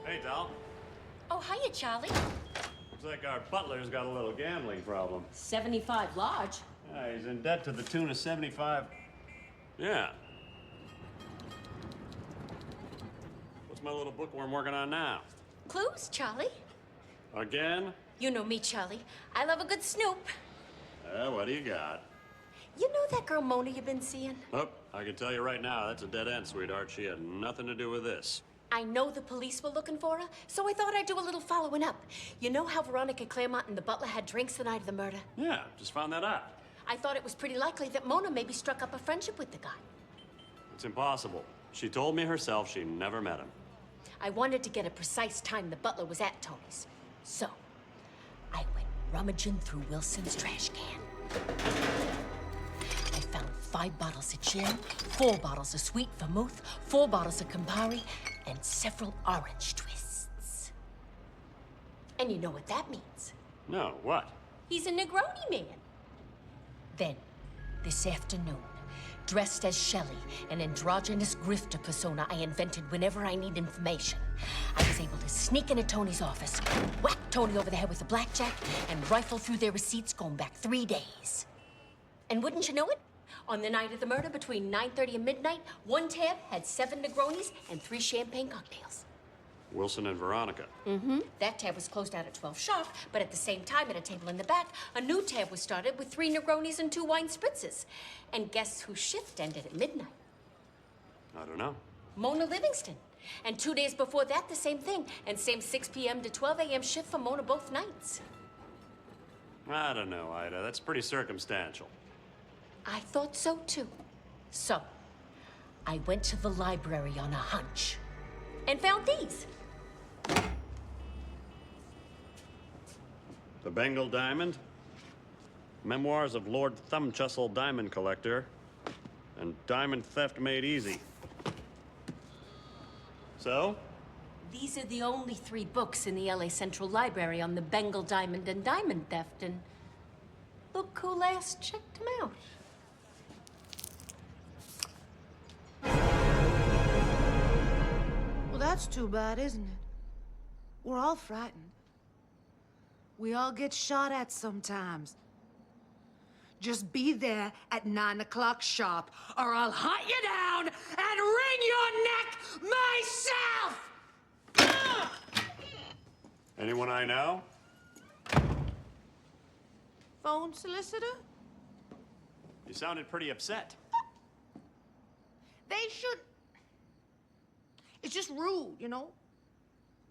Hey, Doll. Oh, hiya, Charlie. Looks like our butler's got a little gambling problem. 75 large. He's in debt to the tune of 75. Yeah. What's my little bookworm working on now? Clues, Charlie. Again? You know me, Charlie. I love a good snoop. What do you got? You know that girl Mona you've been seeing? Oh, I can tell you right now, that's a dead end, sweetheart. She had nothing to do with this. I know the police were looking for her, so I thought I'd do a little following up. You know how Veronica Claremont and the butler had drinks the night of the murder? Yeah, just found that out. I thought it was pretty likely that Mona maybe struck up a friendship with the guy. It's impossible. She told me herself she never met him. I wanted to get a precise time the butler was at Tony's. So, I went rummaging through Wilson's trash can. I found 5 bottles of gin, 4 bottles of sweet vermouth, 4 bottles of Campari, and several orange twists. And you know what that means? No, what? He's a Negroni man. Then, this afternoon, dressed as Shelley, an androgynous grifter persona I invented whenever I need information, I was able to sneak into Tony's office, whack Tony over the head with a blackjack, and rifle through their receipts going back 3 days. And wouldn't you know it? On the night of the murder, between 9:30 and midnight, one tab had 7 Negronis and 3 champagne cocktails. Wilson and Veronica. Mm-hmm. That tab was closed out at 12 sharp, but at the same time, at a table in the back, a new tab was started with 3 Negronis and 2 wine spritzes. And guess whose shift ended at midnight? I don't know. Mona Livingston. And 2 days before that, the same thing. And same 6 p.m. to 12 a.m. shift for Mona both nights. I don't know, Ida. That's pretty circumstantial. I thought so, too. So, I went to the library on a hunch and found these. The Bengal Diamond, Memoirs of Lord Thumbchussel Diamond Collector, and Diamond Theft Made Easy. So? These are the only 3 books in the LA Central Library on the Bengal Diamond and diamond theft, and look who last checked them out. Well, that's too bad, isn't it? We're all frightened. We all get shot at sometimes. Just be there at 9 o'clock sharp, or I'll hunt you down and wring your neck myself! Anyone I know? Phone solicitor? You sounded pretty upset. They should... It's just rude, you know?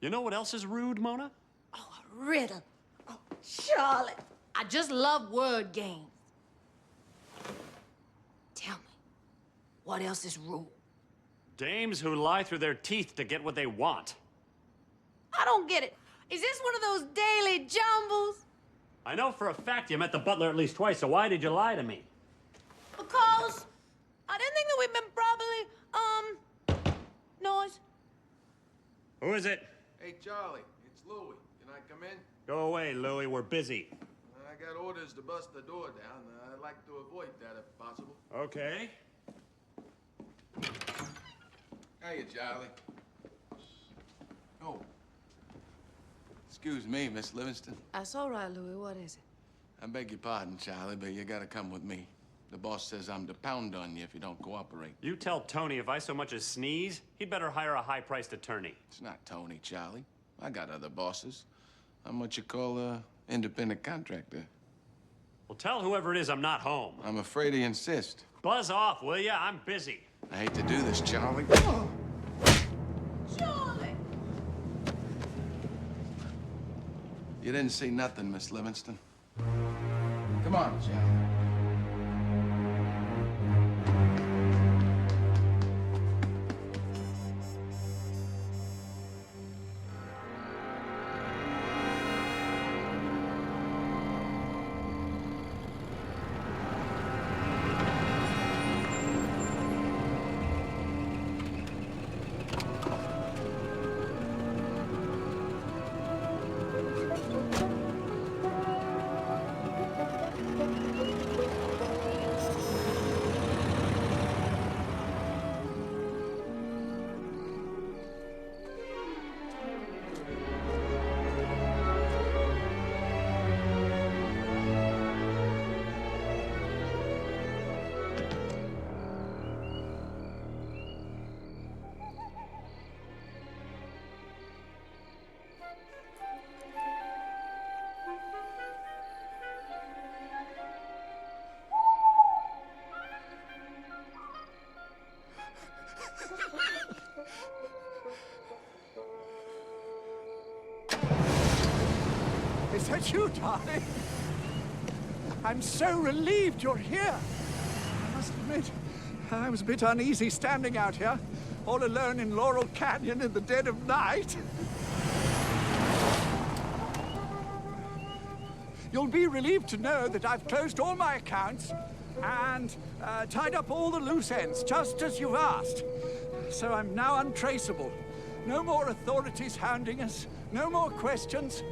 You know what else is rude, Mona? Oh, a riddle. Oh, Charlotte. I just love word games. Tell me, what else is rude? Dames who lie through their teeth to get what they want. I don't get it. Is this one of those daily jumbles? I know for a fact you met the butler at least twice, so why did you lie to me? Because I didn't think that we've been properly, noise. Who is it? Hey, Charlie, it's Louie. Can I come in? Go away, Louie. We're busy. I got orders to bust the door down. I'd like to avoid that if possible. Okay. Hiya, Charlie. Oh. Excuse me, Miss Livingston. That's all right, Louis. What is it? I beg your pardon, Charlie, but you gotta come with me. The boss says I'm to pound on you if you don't cooperate. You tell Tony if I so much as sneeze, he'd better hire a high-priced attorney. It's not Tony, Charlie. I got other bosses. I'm what you call a independent contractor. Well, tell whoever it is I'm not home. I'm afraid he insists. Buzz off, will ya? I'm busy. I hate to do this, Charlie. Charlie! You didn't see nothing, Miss Livingston. Come on, Charlie. that you, darling? I'm so relieved you're here. I must admit, I was a bit uneasy standing out here, all alone in Laurel Canyon in the dead of night. You'll be relieved to know that I've closed all my accounts and tied up all the loose ends, just as you've asked. So I'm now untraceable. No more authorities hounding us, no more questions.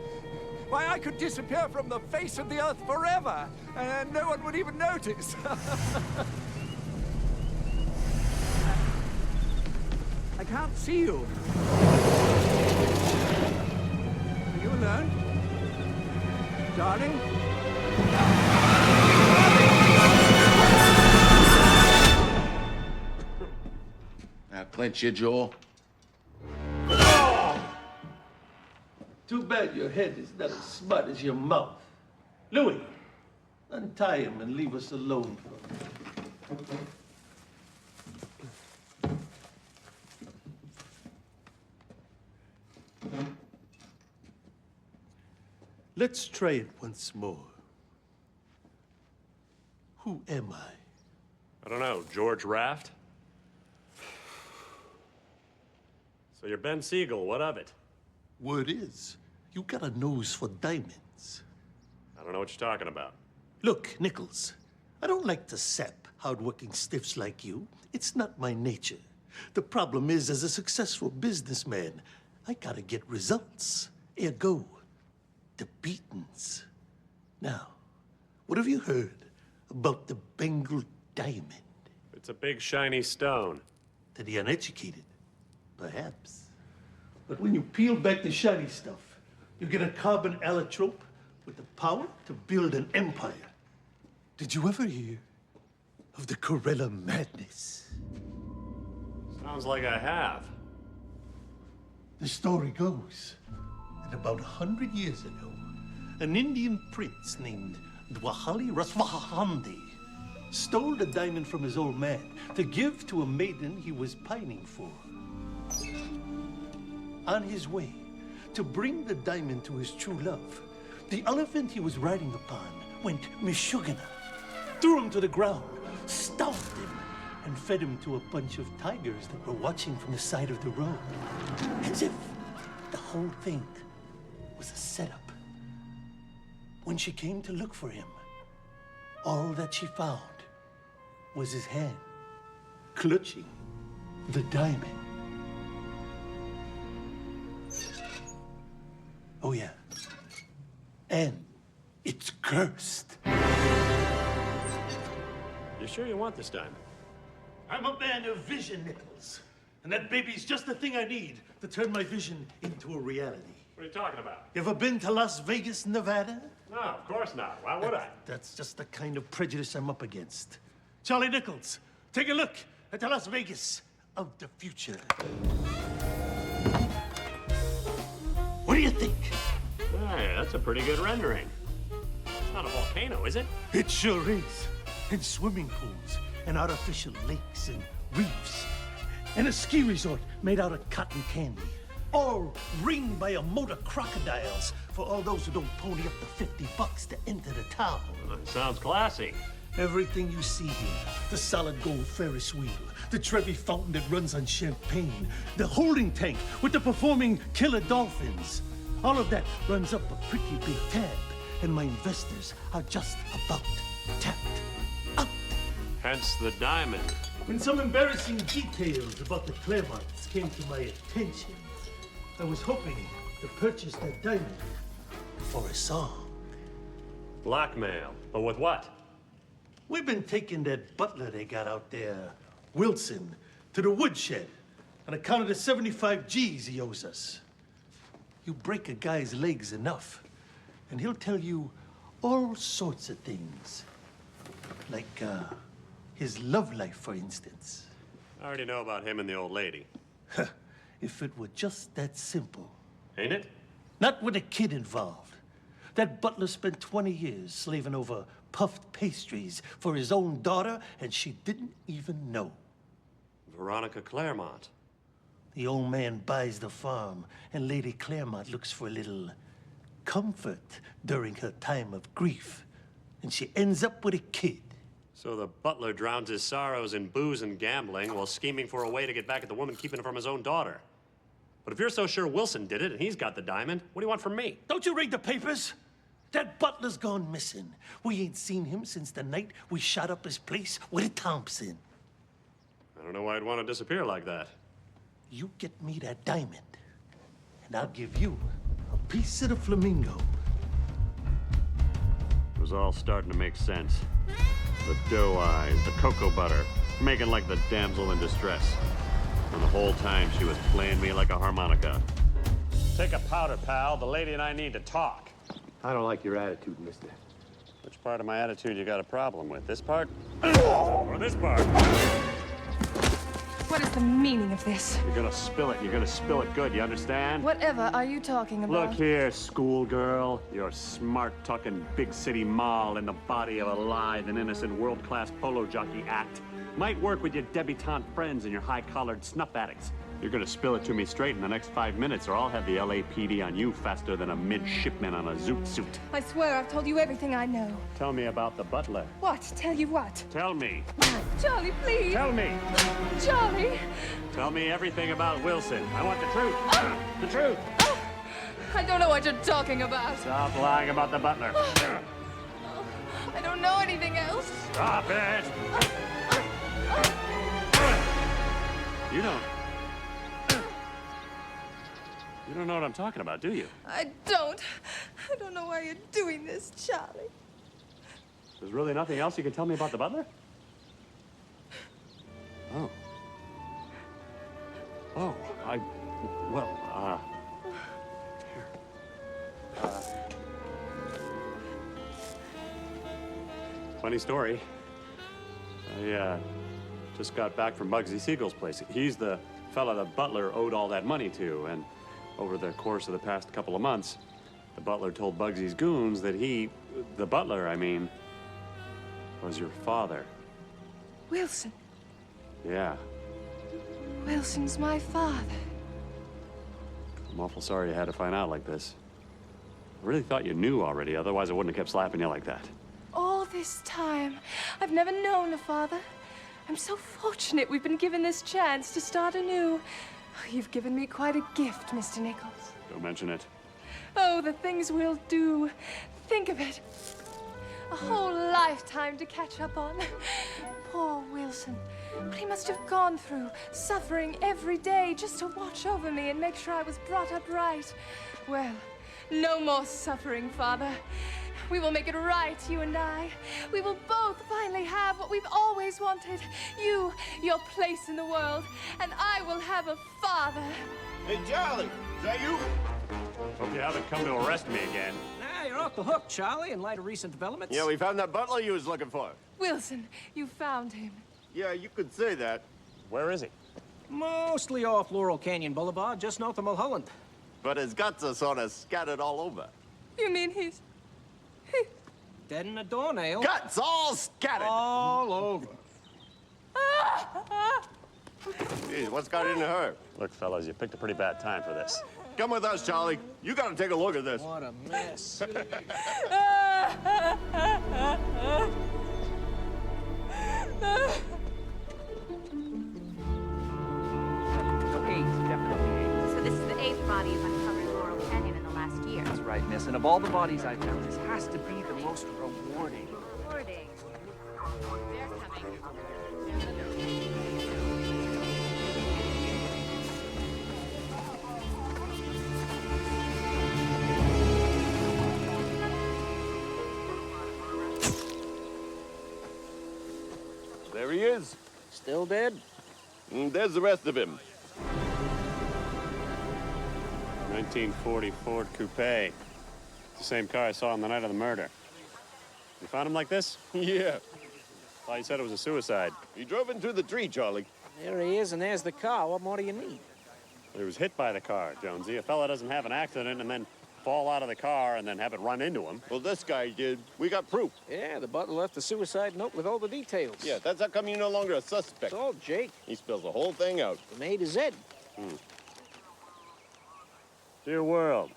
Why, I could disappear from the face of the earth forever, and no one would even notice. I can't see you. Are you alone? Darling? Now, clench your jaw. Too bad your head is not as smart as your mouth. Louis, untie him and leave us alone for a minute. Let's try it once more. Who am I? I don't know, George Raft? So you're Ben Siegel, what of it? Word is, you got a nose for diamonds. I don't know what you're talking about. Look, Nichols, I don't like to sap hard-working stiffs like you. It's not my nature. The problem is, as a successful businessman, I gotta get results. Ergo, the beatings. Now, what have you heard about the Bengal diamond? It's a big shiny stone. To the uneducated, perhaps. But when you peel back the shiny stuff, you get a carbon allotrope with the power to build an empire. Did you ever hear of the Corella madness? Sounds like I have. The story goes that about 100 years ago, an Indian prince named Dwahali Raswahandi stole the diamond from his old man to give to a maiden he was pining for. On his way to bring the diamond to his true love, the elephant he was riding upon went Mishugana, threw him to the ground, stuffed him, and fed him to a bunch of tigers that were watching from the side of the road. As if the whole thing was a setup. When she came to look for him, all that she found was his hand clutching the diamond. Oh, yeah. And it's cursed. You sure you want this diamond? I'm a man of vision, Nichols. And that baby's just the thing I need to turn my vision into a reality. What are you talking about? You ever been to Las Vegas, Nevada? No, of course not. Why would I? That's just the kind of prejudice I'm up against. Charlie Nichols, take a look at the Las Vegas of the future. What do you think? Hey, that's a pretty good rendering. It's not a volcano, is it? It sure is. And swimming pools, and artificial lakes, and reefs, and a ski resort made out of cotton candy. All ringed by a moat of crocodiles for all those who don't pony up the $50 to enter the town. Well, that sounds classy. Everything you see here, the solid gold Ferris wheel, the Trevi fountain that runs on champagne, the holding tank with the performing killer dolphins, all of that runs up a pretty big tab, and my investors are just about tapped out. Hence the diamond. When some embarrassing details about the Claremonts came to my attention, I was hoping to purchase that diamond for a song. Blackmail. But with what? We've been taking that butler they got out there, Wilson, to the woodshed on account of the 75 G's he owes us. You break a guy's legs enough, and he'll tell you all sorts of things. Like, his love life, for instance. I already know about him and the old lady. If it were just that simple. Ain't it? Not with a kid involved. That butler spent 20 years slaving over puffed pastries for his own daughter, and she didn't even know. Veronica Claremont. The old man buys the farm, and Lady Claremont looks for a little comfort during her time of grief. And she ends up with a kid. So the butler drowns his sorrows in booze and gambling while scheming for a way to get back at the woman keeping it from his own daughter. But if you're so sure Wilson did it and he's got the diamond, what do you want from me? Don't you read the papers? That butler's gone missing. We ain't seen him since the night we shot up his place with Thompson. I don't know why I'd want to disappear like that. You get me that diamond, and I'll give you a piece of the flamingo. It was all starting to make sense. The doe eyes, the cocoa butter, making like the damsel in distress. And the whole time she was playing me like a harmonica. Take a powder, pal. The lady and I need to talk. I don't like your attitude, mister. Which part of my attitude you got a problem with? This part? Or this part? What is the meaning of this? You're gonna spill it, and you're gonna spill it good, you understand? Whatever are you talking about? Look here, schoolgirl. You're smart-talking big city moll in the body of a lithe and innocent world-class polo jockey act. Might work with your debutante friends and your high-collared snuff addicts. You're gonna spill it to me straight in the next 5 minutes, or I'll have the LAPD on you faster than a midshipman on a zoot suit. I swear I've told you everything I know. Tell me about the butler. What? Tell you what? Tell me. Charlie, please. Tell me. Charlie. Tell me everything about Wilson. I want the truth. The truth. I don't know what you're talking about. Stop lying about the butler. I don't know anything else. Stop it. You don't. You don't know what I'm talking about, do you? I don't. I don't know why you're doing this, Charlie. There's really nothing else you can tell me about the butler? Oh. Oh, well, here. Funny story. I, just got back from Bugsy Siegel's place. He's the fella the butler owed all that money to, and over the course of the past couple of months, the butler told Bugsy's goons that the butler, I mean, was your father. Wilson. Yeah. Wilson's my father. I'm awful sorry you had to find out like this. I really thought you knew already, otherwise I wouldn't have kept slapping you like that. All this time, I've never known a father. I'm so fortunate we've been given this chance to start anew. You've given me quite a gift, Mr. Nichols. Don't mention it. Oh, the things we'll do. Think of it. A whole lifetime to catch up on. Poor Wilson. What he must have gone through, suffering every day just to watch over me and make sure I was brought up right. Well, no more suffering, Father. We will make it right, you and I. We will both finally have what we've always wanted. You, your place in the world, and I will have a father. Hey, Charlie, is that you? Hope you haven't come to arrest me again. Nah, you're off the hook, Charlie, in light of recent developments. Yeah, we found that butler you was looking for. Wilson, you found him. Yeah, you could say that. Where is he? Mostly off Laurel Canyon Boulevard, just north of Mulholland. But his guts are sort of scattered all over. You mean he's dead in a doornail? Guts all scattered. All over. Jeez, what's got into her? Look, fellas, you picked a pretty bad time for this. Come with us, Charlie. You gotta take a look at this. What a mess. So this is the 8th body you've uncovered in Laurel Canyon in the last year. That's right, miss. And of all the bodies I found, this has to be the most rewarding. Rewarding. They're coming. There he is. Still dead? And there's the rest of him. 1940 Ford Coupe. The same car I saw on the night of the murder. You found him like this? Yeah. Well, he said it was a suicide. He drove into the tree, Charlie. There he is, and there's the car. What more do you need? He was hit by the car, Jonesy. A fella doesn't have an accident and then fall out of the car and then have it run into him. Well, this guy did. We got proof. Yeah, the butler left a suicide note with all the details. Yeah, that's how come you're no longer a suspect. It's all Jake. He spills the whole thing out. From A to Z. Dear world,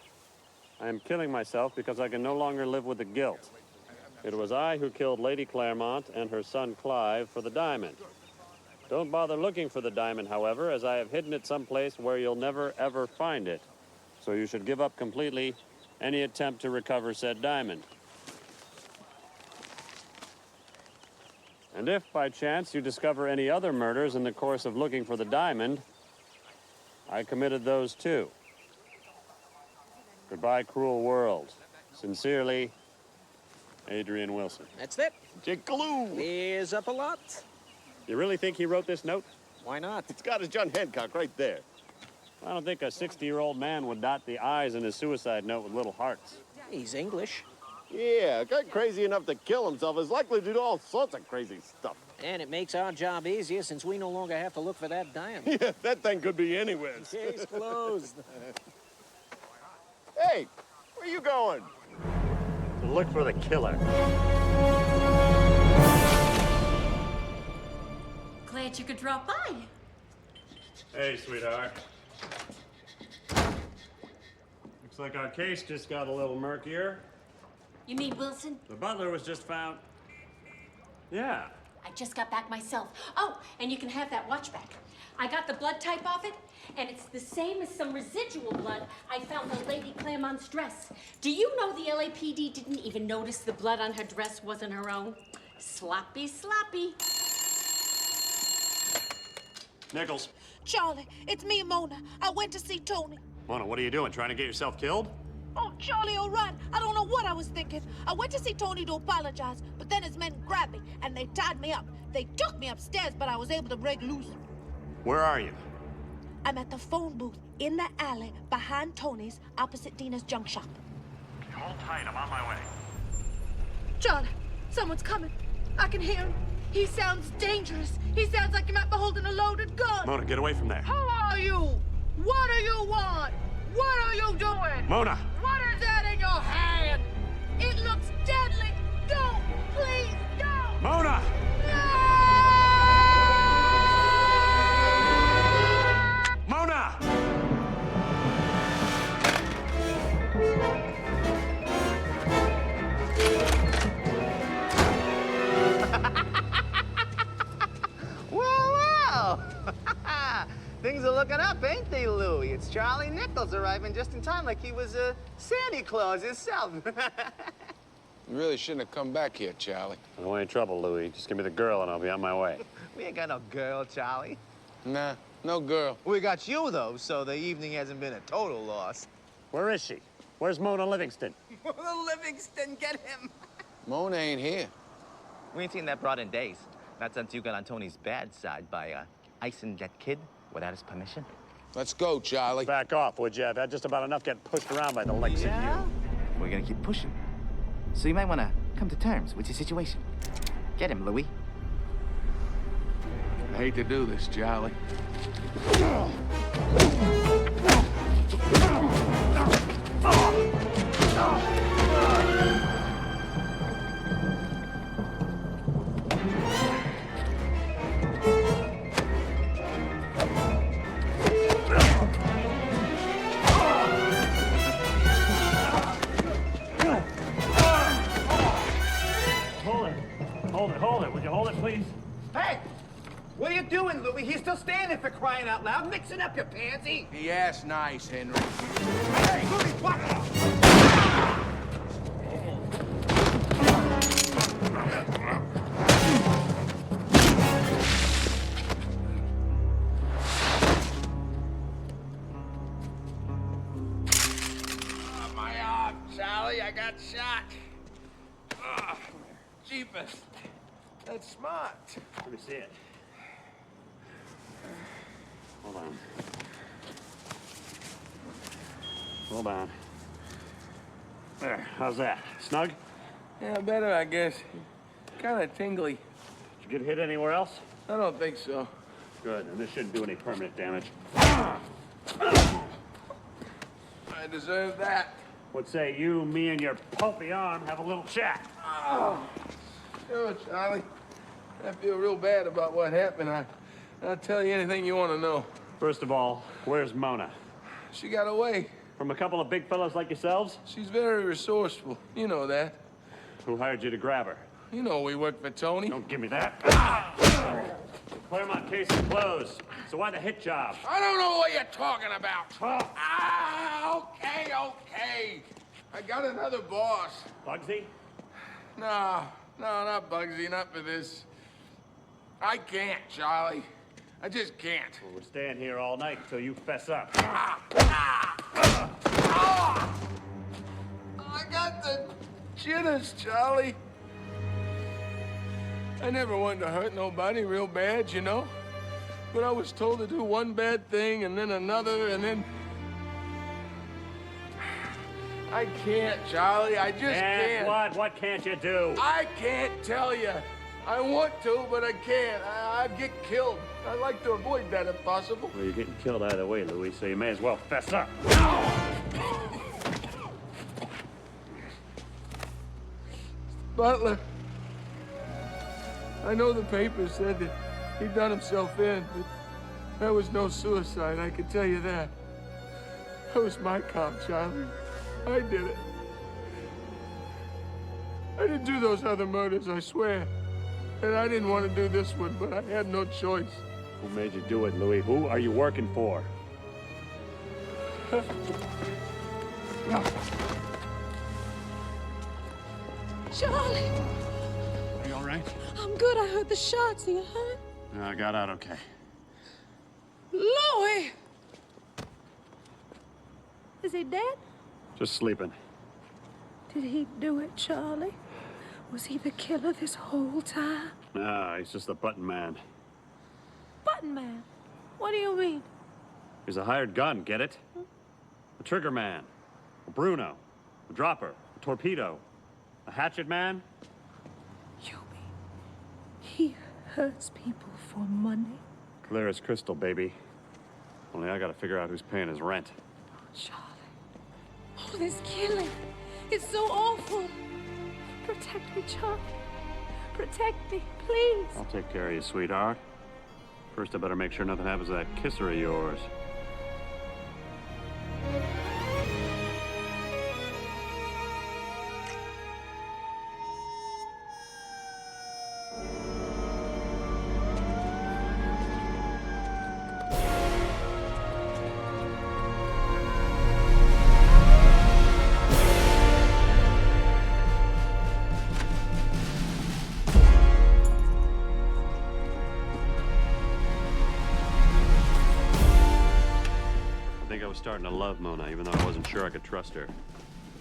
I am killing myself because I can no longer live with the guilt. It was I who killed Lady Claremont and her son Clive for the diamond. Don't bother looking for the diamond, however, as I have hidden it someplace where you'll never, ever find it. So you should give up completely any attempt to recover said diamond. And if, by chance, you discover any other murders in the course of looking for the diamond, I committed those too. Goodbye, cruel world. Sincerely, Adrian Wilson. That's it. Jiggaloo! Ears up a lot. You really think he wrote this note? Why not? It's got his John Hancock right there. I don't think a 60-year-old man would dot the I's in his suicide note with little hearts. He's English. Yeah, a guy crazy enough to kill himself is likely to do all sorts of crazy stuff. And it makes our job easier since we no longer have to look for that diamond. Yeah, that thing could be anywhere. Case closed. Hey, where you going? To look for the killer. Glad you could drop by. Hey, sweetheart. Looks like our case just got a little murkier. You mean Wilson? The butler was just found. Yeah. I just got back myself. Oh, and you can have that watch back. I got the blood type off it, and it's the same as some residual blood I found on Lady Claremont's dress. Do you know the LAPD didn't even notice the blood on her dress wasn't her own? Sloppy, sloppy. Nichols. Charlie, it's me and Mona. I went to see Tony. Mona, what are you doing? Trying to get yourself killed? Oh, Charlie, all right. I don't know what I was thinking. I went to see Tony to apologize, but then his men grabbed me, and they tied me up. They took me upstairs, but I was able to break loose. Where are you? I'm at the phone booth in the alley behind Tony's, opposite Dina's junk shop. Hold tight, I'm on my way. Charlie, someone's coming. I can hear him. He sounds dangerous. He sounds like he might be holding a loaded gun. Mona, get away from there. Who are you? What do you want? What are you doing? Mona! What is that in your hand? It looks deadly. Don't! Please, don't! Mona! Mona! Whoa, whoa! Things are looking up, ain't they, Louie? It's Charlie Nichols arriving just in time, like he was Santa Claus himself. You really shouldn't have come back here, Charlie. No any trouble, Louie. Just give me the girl and I'll be on my way. We ain't got no girl, Charlie. Nah, no girl. We got you, though, so the evening hasn't been a total loss. Where is she? Where's Mona Livingston? Mona Livingston, get him! Mona ain't here. We ain't seen that broad in days. Not since you got on Tony's bad side by icing that kid without his permission. Let's go, Charlie. Back off, would you? I've had just about enough getting pushed around by the likes of you. We're gonna keep pushing. So you might want to come to terms with your situation. Get him, Louie. I hate to do this, Charlie. Hold it. Would you hold it, please? Hey! What are you doing, Louie? He's still standing for crying out loud. Mixing up your pansy. He asked nice, Henry. Hey, Louie, what? Oh, my arm, Charlie. I got shot. Oh, jeepers. That's smart. Let me see it. Hold on. Hold on. There, how's that? Snug? Yeah, better, I guess. Kind of tingly. Did you get hit anywhere else? I don't think so. Good, and this shouldn't do any permanent damage. I deserve that. What say you, me, and your pulpy arm have a little chat? Oh. Sure, Charlie. I feel real bad about what happened. I'll tell you anything you want to know. First of all, where's Mona? She got away. From a couple of big fellas like yourselves? She's very resourceful. You know that. Who hired you to grab her? You know we work for Tony. Don't give me that. Claremont case is closed. So why the hit job? I don't know what you're talking about. Okay. I got another boss. Bugsy? No, not Bugsy, not for this. I can't, Charlie. I just can't. Well, we're staying here all night until you fess up. I got the jitters, Charlie. I never wanted to hurt nobody real bad, you know? But I was told to do one bad thing and then another and then... I can't, Charlie. I just can't. What? What can't you do? I can't tell you. I want to, but I can't. I'd get killed. I'd like to avoid that if possible. Well, you're getting killed either way, Louis, so you may as well fess up. Butler. I know the papers said that he'd done himself in, but that was no suicide, I can tell you that. That was my cop, Charlie. I did it. I didn't do those other murders, I swear. And I didn't want to do this one, but I had no choice. Who made you do it, Louis? Who are you working for? Charlie! Are you all right? I'm good. I heard the shots. Are you hurt? No, I got out okay. Louis! Is he dead? Just sleeping. Did he do it, Charlie? Was he the killer this whole time? Nah, he's just a button man. Button man? What do you mean? He's a hired gun, get it? A trigger man. A Bruno. A dropper. A torpedo. A hatchet man. You mean he hurts people for money? Clear as crystal, baby. Only I gotta figure out who's paying his rent. Charlie. Oh, this killing. It's so awful. Protect me, Charlie. Protect me, please. I'll take care of you, sweetheart. First, I better make sure nothing happens to that kisser of yours. I was starting to love Mona, even though I wasn't sure I could trust her.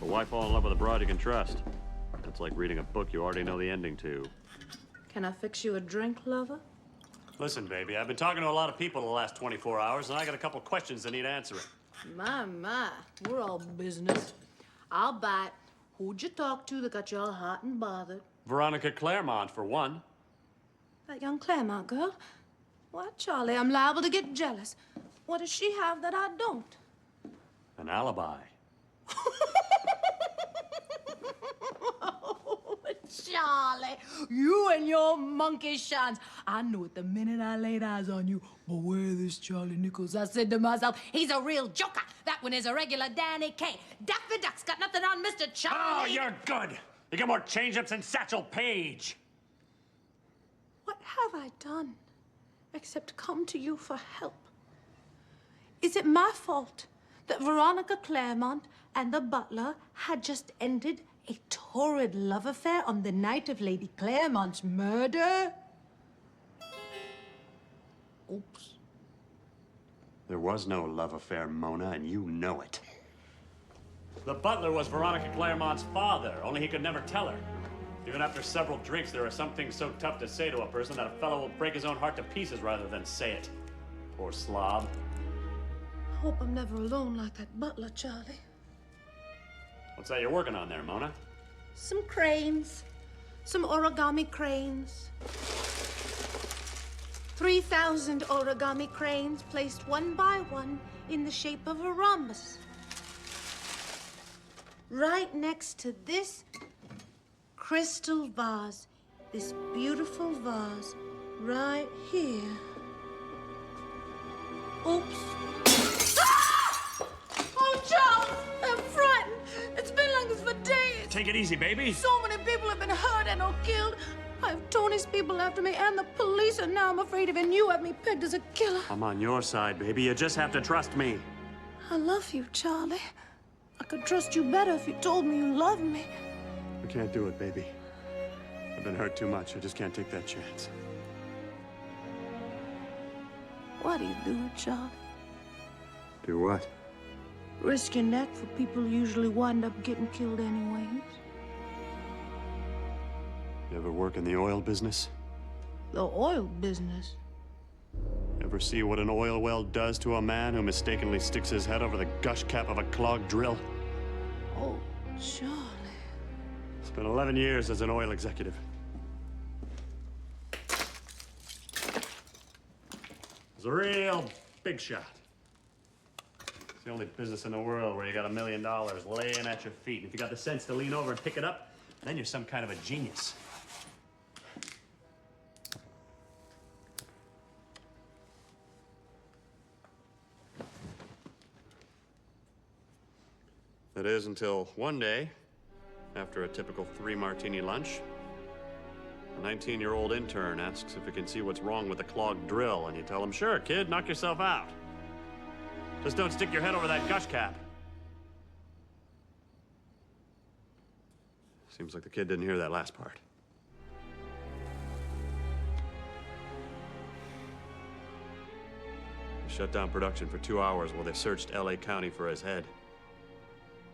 But why fall in love with a broad you can trust? That's like reading a book you already know the ending to. Can I fix you a drink, lover? Listen, baby, I've been talking to a lot of people the last 24 hours, and I got a couple questions that need answering. My, we're all business. I'll bite. Who'd you talk to that got you all hot and bothered? Veronica Claremont, for one. That young Claremont girl? Why, Charlie, I'm liable to get jealous. What does she have that I don't? An alibi. Oh, Charlie, you and your monkey shines. I knew it the minute I laid eyes on you. But where this Charlie Nichols? I said to myself, he's a real joker. That one is a regular Danny Kaye. Daffy Duck's got nothing on Mr. Charlie. Oh, you're good. You get more change-ups than Satchel Paige. What have I done except come to you for help? Is it my fault that Veronica Claremont and the butler had just ended a torrid love affair on the night of Lady Claremont's murder? Oops. There was no love affair, Mona, and you know it. The butler was Veronica Claremont's father, only he could never tell her. Even after several drinks, there are some things so tough to say to a person that a fellow will break his own heart to pieces rather than say it. Poor slob. I hope I'm never alone like that butler, Charlie. What's that you're working on there, Mona? Some cranes. Some origami cranes. 3,000 origami cranes placed one by one in the shape of a rhombus. Right next to this crystal vase. This beautiful vase right here. Oops. Ah! Oh, Charlie! Take it easy, baby. So many people have been hurt and or killed. I have Tony's people after me and the police, and now I'm afraid even you have me pegged as a killer. I'm on your side, baby. You just have to trust me. I love you, Charlie. I could trust you better if you told me you loved me. I can't do it, baby. I've been hurt too much. I just can't take that chance. Why do you do it, Charlie? Do what? Risk your neck for people who usually wind up getting killed anyways. You ever work in the oil business? The oil business? Ever see what an oil well does to a man who mistakenly sticks his head over the gush cap of a clogged drill? Oh, Charlie. It's been 11 years as an oil executive. It's a real big shot. It's the only business in the world where you got $1 million laying at your feet. And if you got the sense to lean over and pick it up, then you're some kind of a genius. That is until one day, after a typical 3-martini lunch, a 19-year-old intern asks if he can see what's wrong with the clogged drill, and you tell him, "Sure, kid, knock yourself out. Just don't stick your head over that gush cap." Seems like the kid didn't hear that last part. They shut down production for 2 hours while they searched LA County for his head.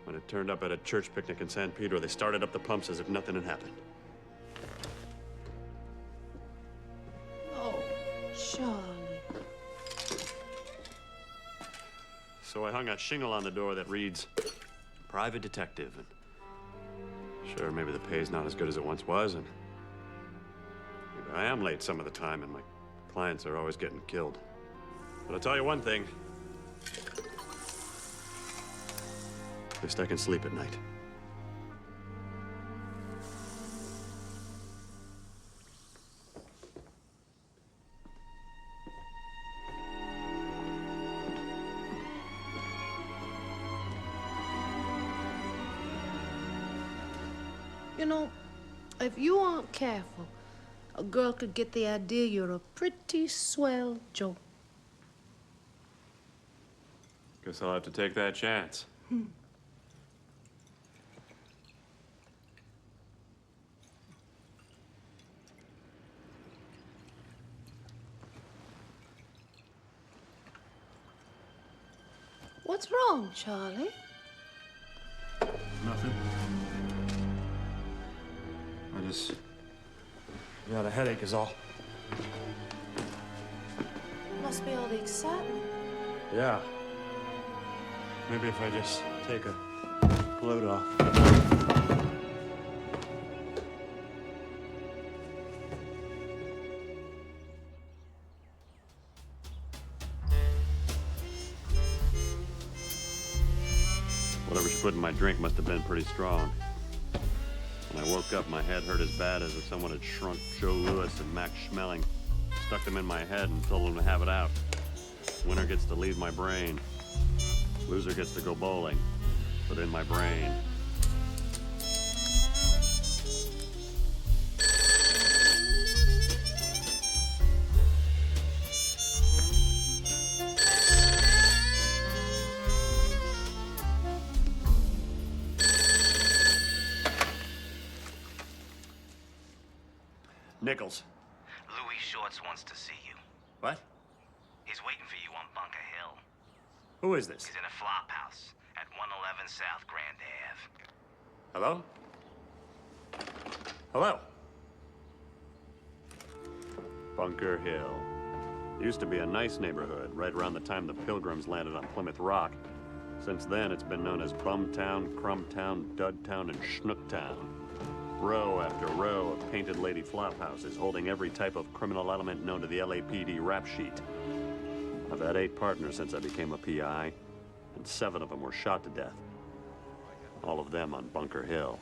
When it turned up at a church picnic in San Pedro, they started up the pumps as if nothing had happened. Oh, Charlie. So I hung a shingle on the door that reads, "Private Detective." And sure, maybe the pay's not as good as it once was, and maybe I am late some of the time, and my clients are always getting killed. But I'll tell you one thing. At least I can sleep at night. You know, if you aren't careful, a girl could get the idea you're a pretty swell joke. Guess I'll have to take that chance. What's wrong, Charlie? Nothing. I just got a headache is all. Must be all the excitement. Yeah. Maybe if I just take a load off. Whatever she put in my drink must have been pretty strong. When I woke up, my head hurt as bad as if someone had shrunk Joe Louis and Max Schmeling, stuck them in my head and told them to have it out. Winner gets to leave my brain. Loser gets to go bowling, but in my brain. Nichols. Louis Shorts wants to see you. What? He's waiting for you on Bunker Hill. Who is this? He's in a flop house at 111 South Grand Ave. Hello? Hello? Bunker Hill. Used to be a nice neighborhood right around the time the Pilgrims landed on Plymouth Rock. Since then, it's been known as Bumtown, Crumbtown, Dudtown, and Schnooktown. Row after row of painted lady flop houses holding every type of criminal element known to the LAPD rap sheet. I've had 8 partners since I became a PI, and 7 of them were shot to death. All of them on Bunker Hill.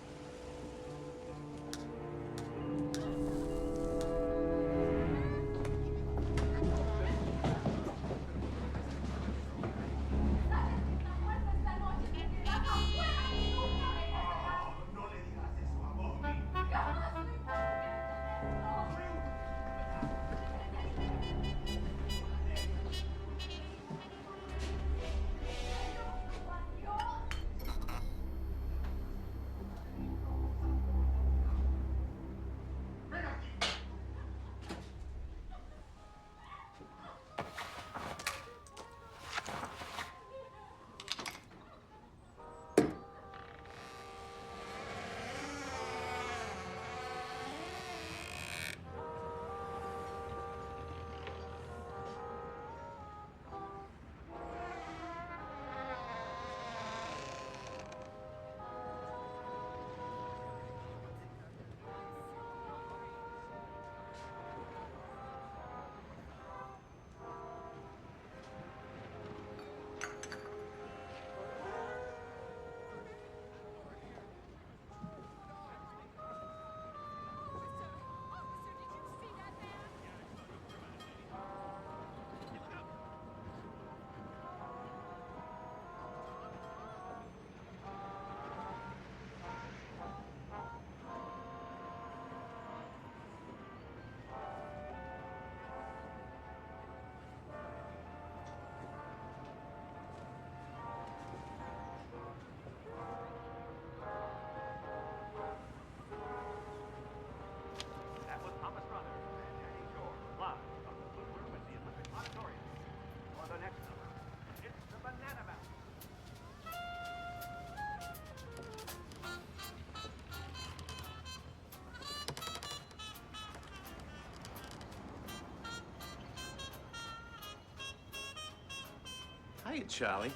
Hiya, Charlie.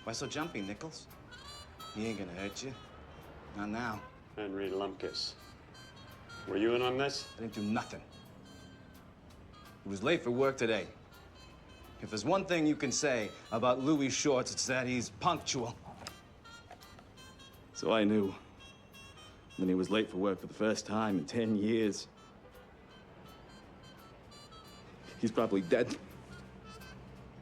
Why so jumpy, Nichols? He ain't gonna hurt you. Not now. Henry Lumpkus. Were you in on this? I didn't do nothing. He was late for work today. If there's one thing you can say about Louis Shorts, it's that he's punctual. So I knew. Then he was late for work for the first time in 10 years. He's probably dead.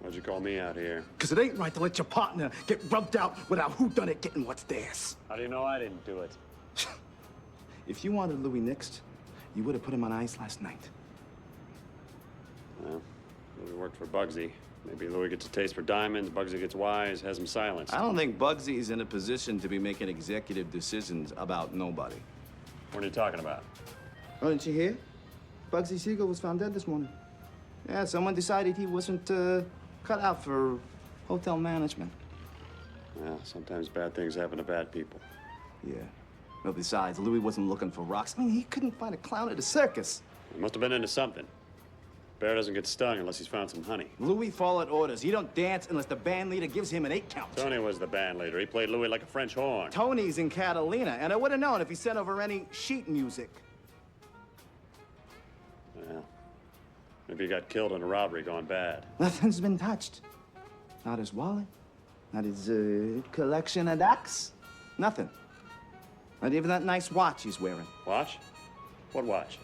Why'd you call me out here? Because it ain't right to let your partner get rubbed out without whodunit getting what's theirs. How do you know I didn't do it? If you wanted Louis nixed, you would have put him on ice last night. Well, Louis worked for Bugsy. Maybe Louis gets a taste for diamonds, Bugsy gets wise, has him silenced. I don't think Bugsy's in a position to be making executive decisions about nobody. What are you talking about? Oh, didn't you hear? Bugsy Siegel was found dead this morning. Yeah, someone decided he wasn't cut out for hotel management. Well, sometimes bad things happen to bad people. Yeah. Well, besides, Louis wasn't looking for rocks. I mean, he couldn't find a clown at a circus. He must have been into something. Bear doesn't get stung unless he's found some honey. Louis followed orders. He don't dance unless the band leader gives him an 8 count. Tony was the band leader. He played Louis like a French horn. Tony's in Catalina, and I would have known if he sent over any sheet music. Well, maybe he got killed in a robbery gone bad. Nothing's been touched. Not his wallet, not his collection of ducks. Nothing. Not even that nice watch he's wearing. Watch? What watch?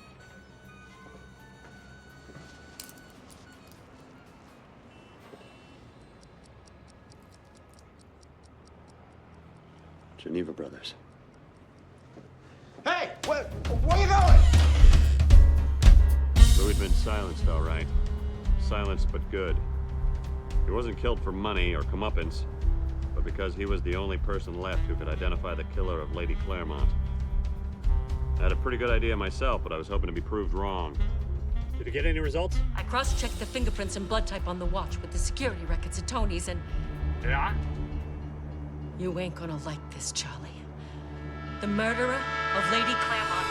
Geneva Brothers. Hey, where you going? Louis'd been silenced, all right. Silenced, but good. He wasn't killed for money or comeuppance, but because he was the only person left who could identify the killer of Lady Claremont. I had a pretty good idea myself, but I was hoping to be proved wrong. Did you get any results? I cross-checked the fingerprints and blood type on the watch with the security records at Tony's and... Yeah? You ain't gonna like this, Charlie. The murderer of Lady Claremont.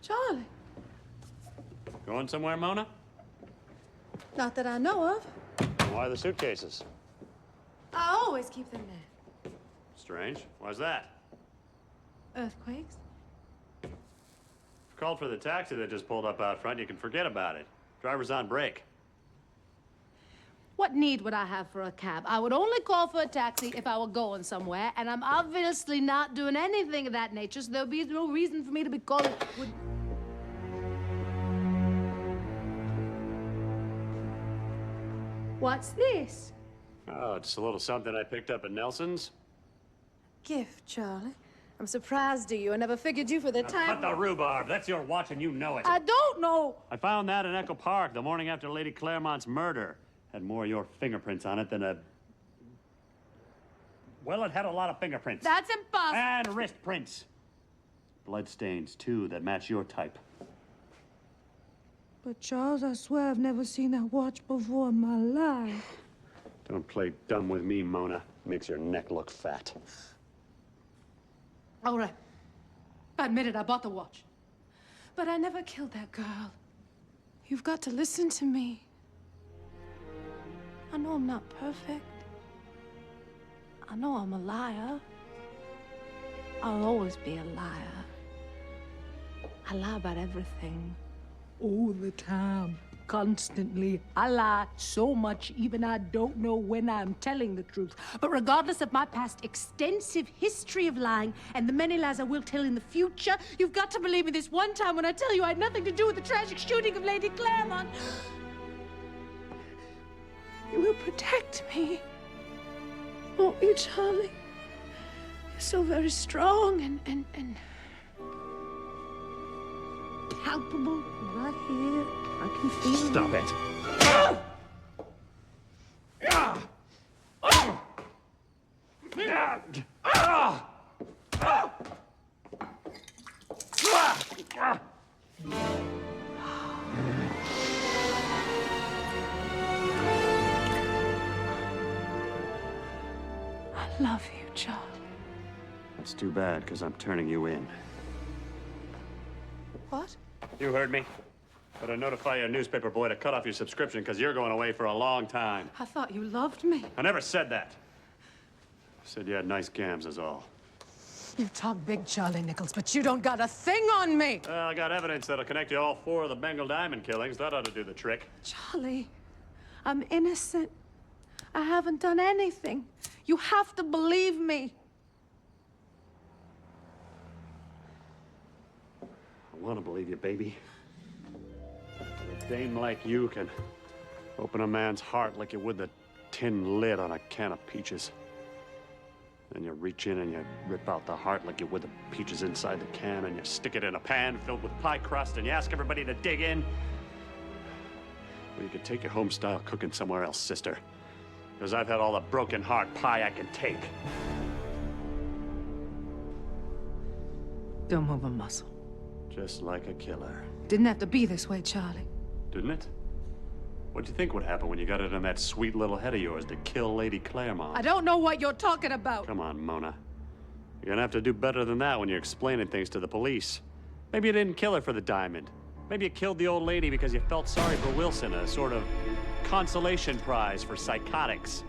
Charlie. Going somewhere, Mona? Not that I know of. Why the suitcases? I always keep them there. Strange. Why's that? Earthquakes? If you called for the taxi that just pulled up out front, you can forget about it. Driver's on break. What need would I have for a cab? I would only call for a taxi if I were going somewhere, and I'm obviously not doing anything of that nature, so there'll be no reason for me to be calling. What's this? Oh, just a little something I picked up at Nelson's. Gift, Charlie. I'm surprised at you. I never figured you for the time. Cut the rhubarb. That's your watch and you know it. I don't know. I found that in Echo Park the morning after Lady Claremont's murder. Had more of your fingerprints on it than a... Well, it had a lot of fingerprints. That's impossible. And wrist prints. Blood stains, too, that match your type. But Charles, I swear I've never seen that watch before in my life. Don't play dumb with me, Mona. Makes your neck look fat. All right. I admit it, I bought the watch. But I never killed that girl. You've got to listen to me. I know I'm not perfect. I know I'm a liar. I'll always be a liar. I lie about everything. All the time. Constantly. I lie so much, even I don't know when I'm telling the truth. But regardless of my past extensive history of lying and the many lies I will tell in the future, you've got to believe me this one time when I tell you I had nothing to do with the tragic shooting of Lady Claremont. You will protect me. Won't you, Charlie? You're so very strong and palpable right here. I can feel Stop you. it. I love you, Charlie. That's too bad, because I'm turning you in. What? You heard me. Better notify your newspaper boy to cut off your subscription, because you're going away for a long time. I thought you loved me. I never said that. I said you had nice gams, is all. You talk big, Charlie Nichols, but you don't got a thing on me. Well, I got evidence that'll connect you all 4 of the Bengal Diamond killings. That ought to do the trick. Charlie, I'm innocent. I haven't done anything. You have to believe me. I want to believe you, baby. A dame like you can open a man's heart like you would the tin lid on a can of peaches. Then you reach in and you rip out the heart like you would the peaches inside the can, and you stick it in a pan filled with pie crust, and you ask everybody to dig in. Well, you could take your home-style cooking somewhere else, sister. Because I've had all the broken heart pie I can take. Don't move a muscle. Just like a killer. Didn't have to be this way, Charlie. Didn't it? What'd you think would happen when you got it in that sweet little head of yours to kill Lady Claremont? I don't know what you're talking about. Come on, Mona. You're gonna have to do better than that when you're explaining things to the police. Maybe you didn't kill her for the diamond. Maybe you killed the old lady because you felt sorry for Wilson, a sort of consolation prize for psychotics.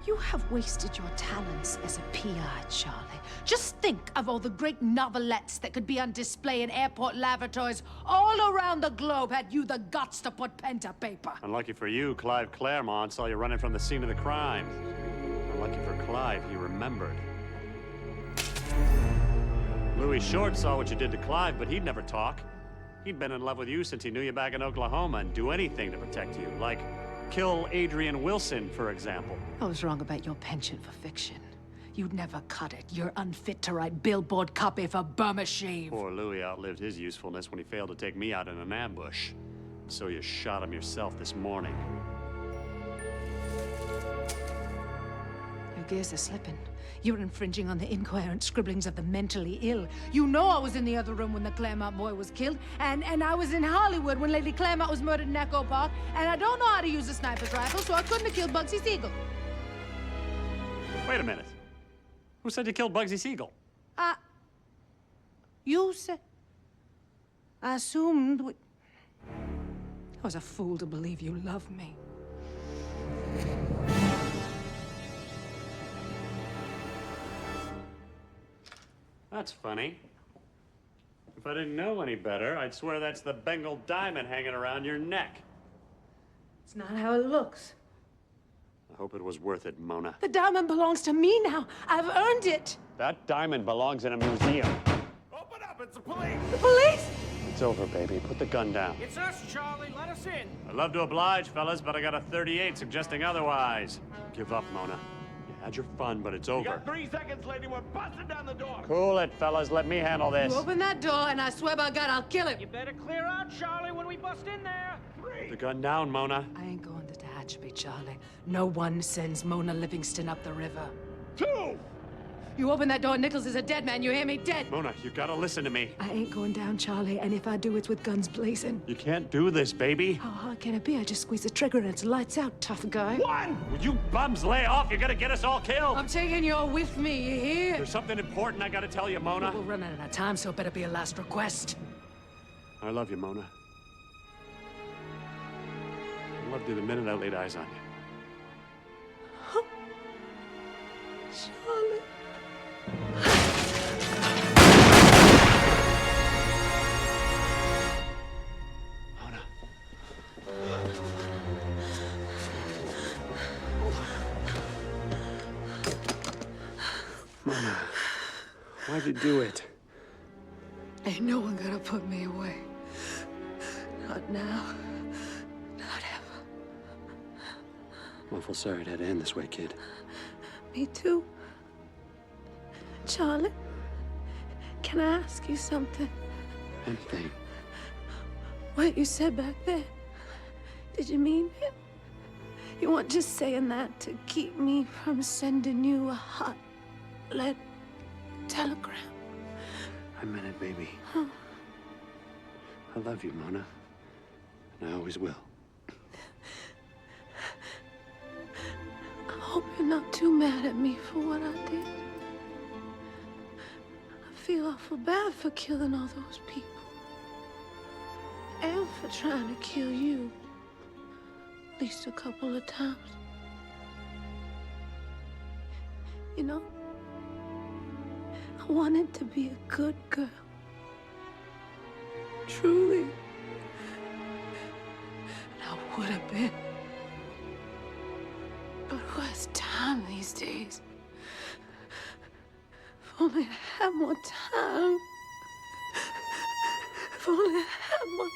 You have wasted your talents as a PI, Charlie. Just think of all the great novelettes that could be on display in airport lavatories all around the globe had you the guts to put pen to paper. Unlucky for you, Clive Claremont saw you running from the scene of the crime. Unlucky for Clive, he remembered. Louis Short saw what you did to Clive, but he'd never talk. He'd been in love with you since he knew you back in Oklahoma and do anything to protect you, like kill Adrian Wilson, for example. I was wrong about your penchant for fiction. You'd never cut it. You're unfit to write billboard copy for Burma Shave. Poor Louis outlived his usefulness when he failed to take me out in an ambush. So you shot him yourself this morning. Your gears are slipping. You're infringing on the incoherent scribblings of the mentally ill. You know I was in the other room when the Claremont boy was killed, and I was in Hollywood when Lady Claremont was murdered in Echo Park, and I don't know how to use a sniper's rifle, so I couldn't have killed Bugsy Siegel. Wait a minute. Who said you killed Bugsy Siegel? You said... I assumed... I was a fool to believe you loved me. That's funny. If I didn't know any better, I'd swear that's the Bengal diamond hanging around your neck. It's not how it looks. I hope it was worth it, Mona. The diamond belongs to me now. I've earned it. That diamond belongs in a museum. Open up, it's the police! The police? It's over, baby. Put the gun down. It's us, Charlie. Let us in. I'd love to oblige, fellas, but I got a 38 suggesting otherwise. Give up, Mona. You had your fun, but it's You over. got 3 seconds, lady. We're busting down the door. Cool it, fellas. Let me handle this. You open that door, and I swear by God, I'll kill him. You better clear out, Charlie, when we bust in there. Put the gun down, Mona. I ain't going to Tehachapi, Charlie. No one sends Mona Livingston up the river. 2! You open that door, Nichols is a dead man. You hear me? Dead. Mona, you gotta listen to me. I ain't going down, Charlie, and if I do, it's with guns blazing. You can't do this, baby. How hard can it be? I just squeeze the trigger and it's lights out, tough guy. 1! Will you bums lay off? You're gonna get us all killed. I'm taking you with me, you hear? There's something important I gotta tell you, Mona. We're running out of time, so it better be a last request. I love you, Mona. I loved you the minute I laid eyes on you. Charlie. Mona, why'd you do it? Ain't no one gonna put me away. Not now. Not ever. I'm awful sorry it had to end this way, kid. Me too. Charlie, can I ask you something? Anything. What you said back there, did you mean it? You weren't just saying that to keep me from sending you a hot lead telegram. I meant it, baby. Huh. I love you, Mona. And I always will. I'm hope you're not too mad at me for what I did. I feel awful bad for killing all those people. And for trying to kill you. At least a couple of times. You know, I wanted to be a good girl. Truly. And I would have been. But who has time these days? If only I had more time. If only I had more